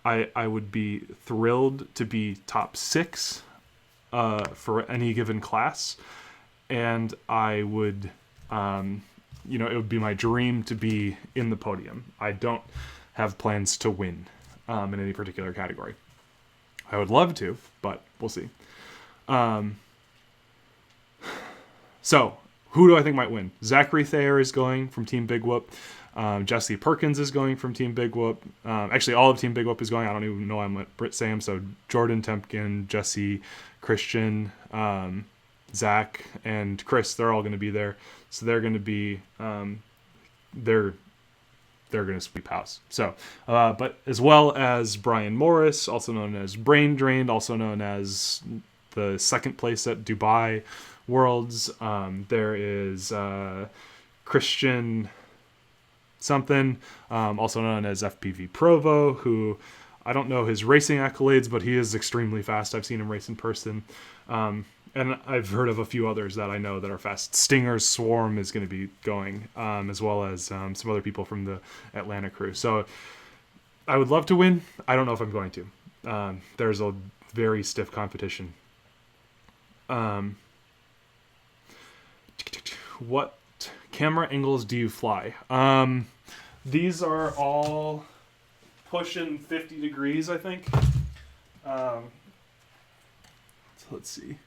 I would be thrilled to be top 6 for any given class. And I would, it would be my dream to be in the podium. I don't have plans to win in any particular category. I would love to, but we'll see. So, who do I think might win? Zachary Thayer is going from Team Big Whoop. Jesse Perkins is going from Team Big Whoop. Actually, all of Team Big Whoop is going. I don't even know I'm let Britt say them. So, Jordan Tempkin, Jesse, Christian, Zach, and Chris, they're all going to be there. So they're going to be they're going to sweep house. So, but as well as Brian Morris, also known as Brain Drained, also known as the second place at Dubai Worlds. There is Christian something, also known as FPV Provo, who I don't know his racing accolades, but he is extremely fast. I've seen him race in person. And I've heard of a few others that I know that are fast. Stinger's Swarm is going to be going, as well as some other people from the Atlanta crew. So I would love to win. I don't know if I'm going to. There's a very stiff competition. What camera angles do you fly? These are all pushing 50 degrees, I think. So let's see.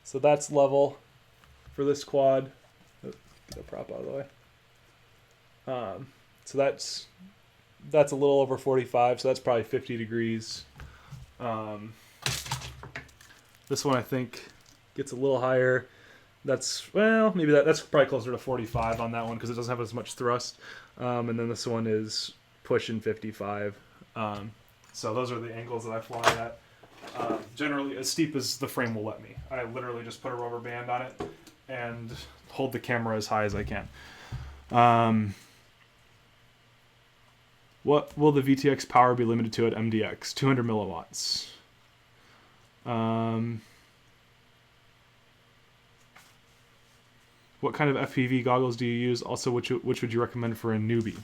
So that's level for this quad. Get the prop out of the way. So that's a little over 45, so that's probably 50 degrees. This one I think gets a little higher. That's probably closer to 45 on that one because it doesn't have as much thrust. And then this one is pushing 55. So those are the angles that I fly at. Generally as steep as the frame will let me. I literally just put a rubber band on it and hold the camera as high as I can. What will the VTX power be limited to at MDX? 200 milliwatts. What kind of FPV goggles do you use? Also, which would you recommend for a newbie?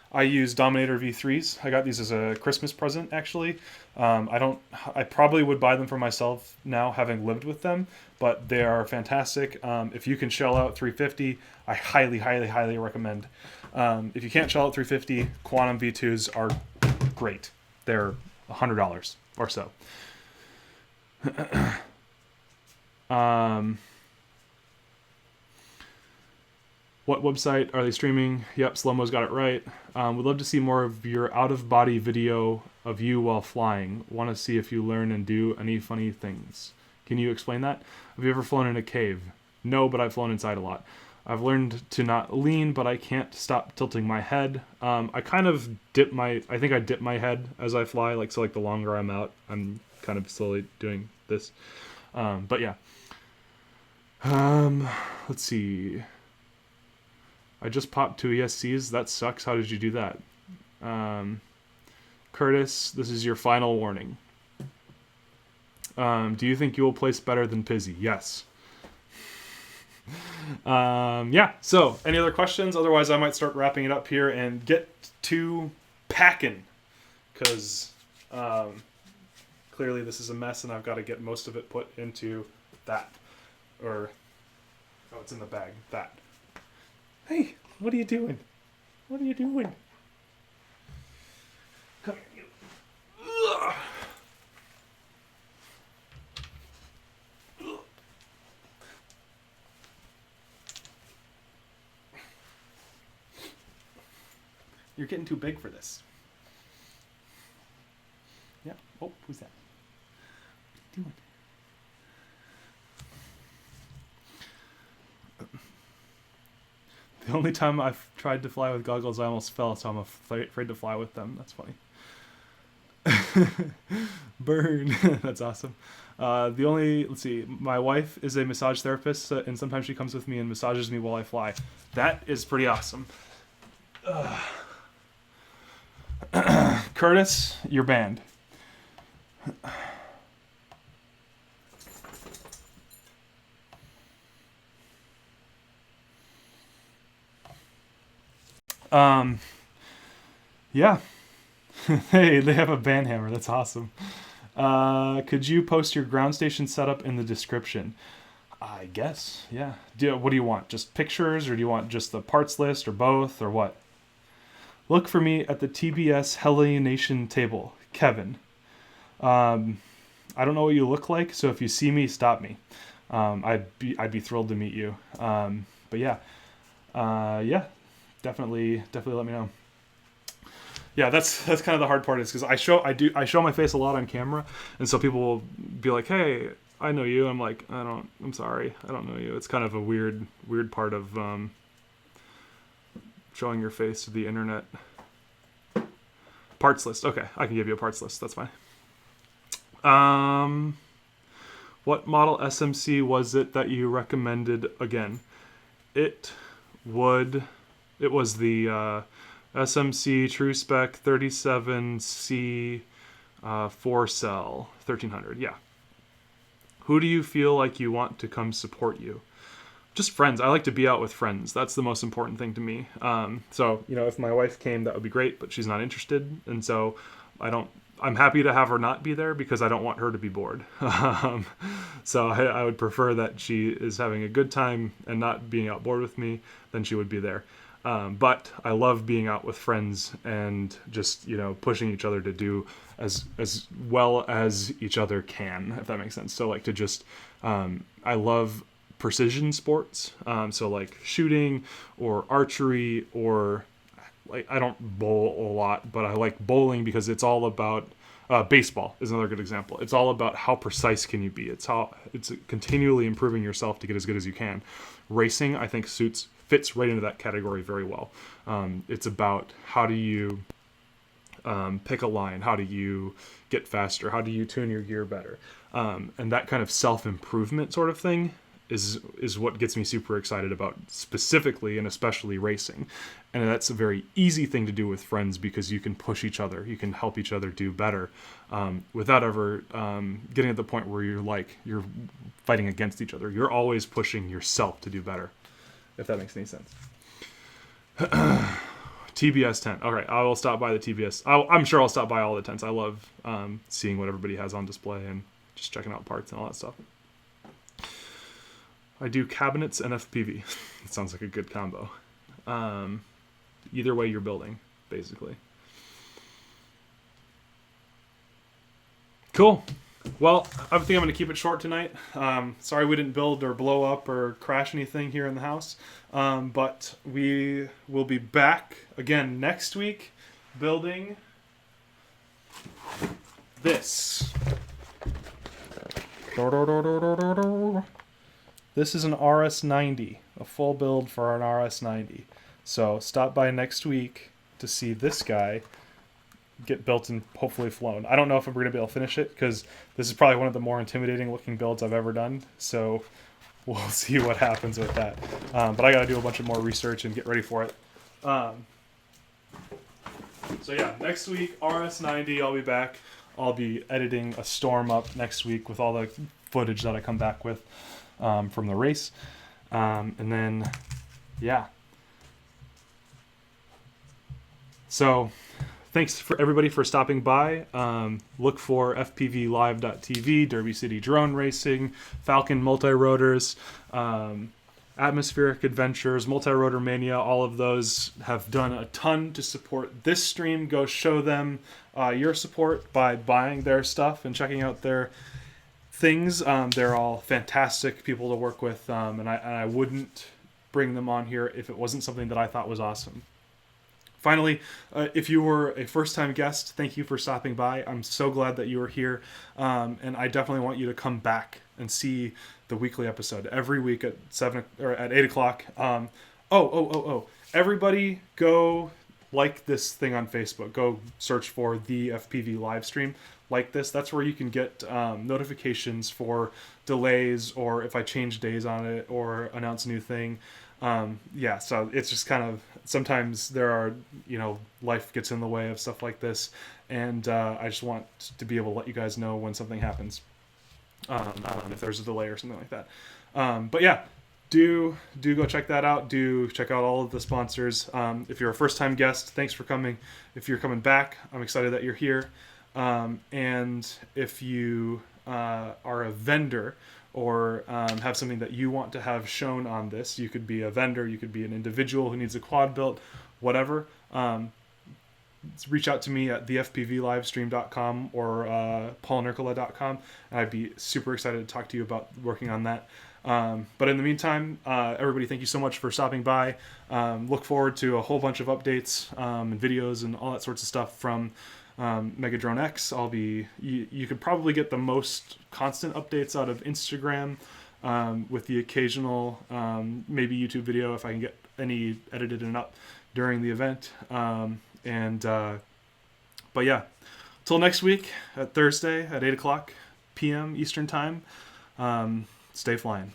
I use Dominator V3s. I got these as a Christmas present, actually. I probably would buy them for myself now, having lived with them, but they are fantastic. If you can shell out 350, I highly, highly, highly recommend. If you can't shell out 350, Quantum V2s are great. They're $100 or so. What website are they streaming? Yep, Slow-Mo's got it right. Would love to see more of your out-of-body video of you while flying. Want to see if you learn and do any funny things. Can you explain that? Have you ever flown in a cave? No, but I've flown inside a lot. I've learned to not lean, but I can't stop tilting my head. I kind of dip my head as I fly. Like the longer I'm out, I'm kind of slowly doing this. But yeah. Let's see. I just popped 2 ESCs. That sucks. How did you do that? Curtis, this is your final warning. Do you think you will place better than Pizzy? Yes. Yeah. So, any other questions? Otherwise, I might start wrapping it up here and get to packing. Because clearly this is a mess and I've got to get most of it put into that. It's in the bag. That. Hey, what are you doing? What are you doing? Come here, you. Ugh. Ugh. You're getting too big for this. Yeah. Oh, who's that? What are you doing? The only time I've tried to fly with goggles, I almost fell, so I'm afraid to fly with them. That's funny. Burn. That's awesome. Let's see, my wife is a massage therapist, and sometimes she comes with me and massages me while I fly. That is pretty awesome. Curtis, you're banned. Yeah. Hey, they have a band hammer. That's awesome. Could you post your ground station setup in the description? I guess, yeah. What do you want? Just pictures, or do you want just the parts list, or both, or what? Look for me at the TBS Hellination table. Kevin. I don't know what you look like, so if you see me, stop me. I'd be thrilled to meet you. But yeah. Yeah. Definitely let me know. Yeah, that's kind of the hard part, is because I show my face a lot on camera, and so people will be like, "Hey, I know you. I'm like, I'm sorry. I don't know you. It's kind of a weird part of showing your face to the internet. Parts list. Okay, I can give you a parts list. That's fine. What model SMC was it that you recommended again? It was the SMC True Spec 37C 4 cell 1300. Yeah. Who do you feel like you want to come support you? Just friends. I like to be out with friends. That's the most important thing to me. So, if my wife came, that would be great, but she's not interested. And so I'm happy to have her not be there because I don't want her to be bored. So I would prefer that she is having a good time and not being out bored with me than she would be there. But I love being out with friends and just, pushing each other to do as well as each other can, if that makes sense. So like to just, I love precision sports. So like shooting or archery or like, I don't bowl a lot, but I like bowling because it's all about, baseball is another good example. It's all about how precise can you be. It's continually improving yourself to get as good as you can. Racing, I think fits right into that category very well. It's about how do you pick a line, how do you get faster, how do you tune your gear better, and that kind of self-improvement sort of thing is what gets me super excited about specifically and especially racing. And that's a very easy thing to do with friends because you can push each other, you can help each other do better, without ever getting to the point where you're fighting against each other. You're always pushing yourself to do better, if that makes any sense. TBS tent. All right, I will stop by the TBS. I'm sure I'll stop by all the tents. I love seeing what everybody has on display and just checking out parts and all that stuff. I do cabinets and FPV. It sounds like a good combo. Either way you're building, basically. Cool. Well, I think I'm going to keep it short tonight. Sorry we didn't build or blow up or crash anything here in the house. But we will be back again next week building this. This is an RS90, a full build for an RS90. So stop by next week to see this guy get built and hopefully flown. I don't know if we're going to be able to finish it because this is probably one of the more intimidating looking builds I've ever done. So we'll see what happens with that. But I got to do a bunch of more research and get ready for it. So yeah, next week, RS90, I'll be back. I'll be editing a storm up next week with all the footage that I come back with from the race. And then, yeah. So thanks for everybody for stopping by. Look for fpvlive.tv, Derby City Drone Racing, Falcon Multi-Rotors, Atmospheric Adventures, Multi-Rotor Mania. All of those have done a ton to support this stream. Go show them your support by buying their stuff and checking out their things. They're all fantastic people to work with, and I wouldn't bring them on here if it wasn't something that I thought was awesome. Finally, if you were a first-time guest, thank you for stopping by. I'm so glad that you were here, and I definitely want you to come back and see the weekly episode every week at 8 o'clock. Everybody, go like this thing on Facebook. Go search for the FPV live stream. Like this. That's where you can get notifications for delays or if I change days on it or announce a new thing. So it's just kind of, sometimes there are, life gets in the way of stuff like this, and I just want to be able to let you guys know when something happens, if there's a delay or something like that. But yeah, do go check that out. Do check out all of the sponsors. If you're a first-time guest, thanks for coming. If you're coming back, I'm excited that you're here. And if you are a vendor or have something that you want to have shown on this, you could be a vendor, you could be an individual who needs a quad built, whatever. Reach out to me at thefpvlivestream.com or paulnurkala.com, and I'd be super excited to talk to you about working on that. But in the meantime, everybody, thank you so much for stopping by. Look forward to a whole bunch of updates and videos and all that sorts of stuff from Megadrone X. You could probably get the most constant updates out of Instagram, with the occasional maybe YouTube video if I can get any edited and up during the event. But yeah, till next week at Thursday at 8 o'clock p.m. Eastern time. Stay flying.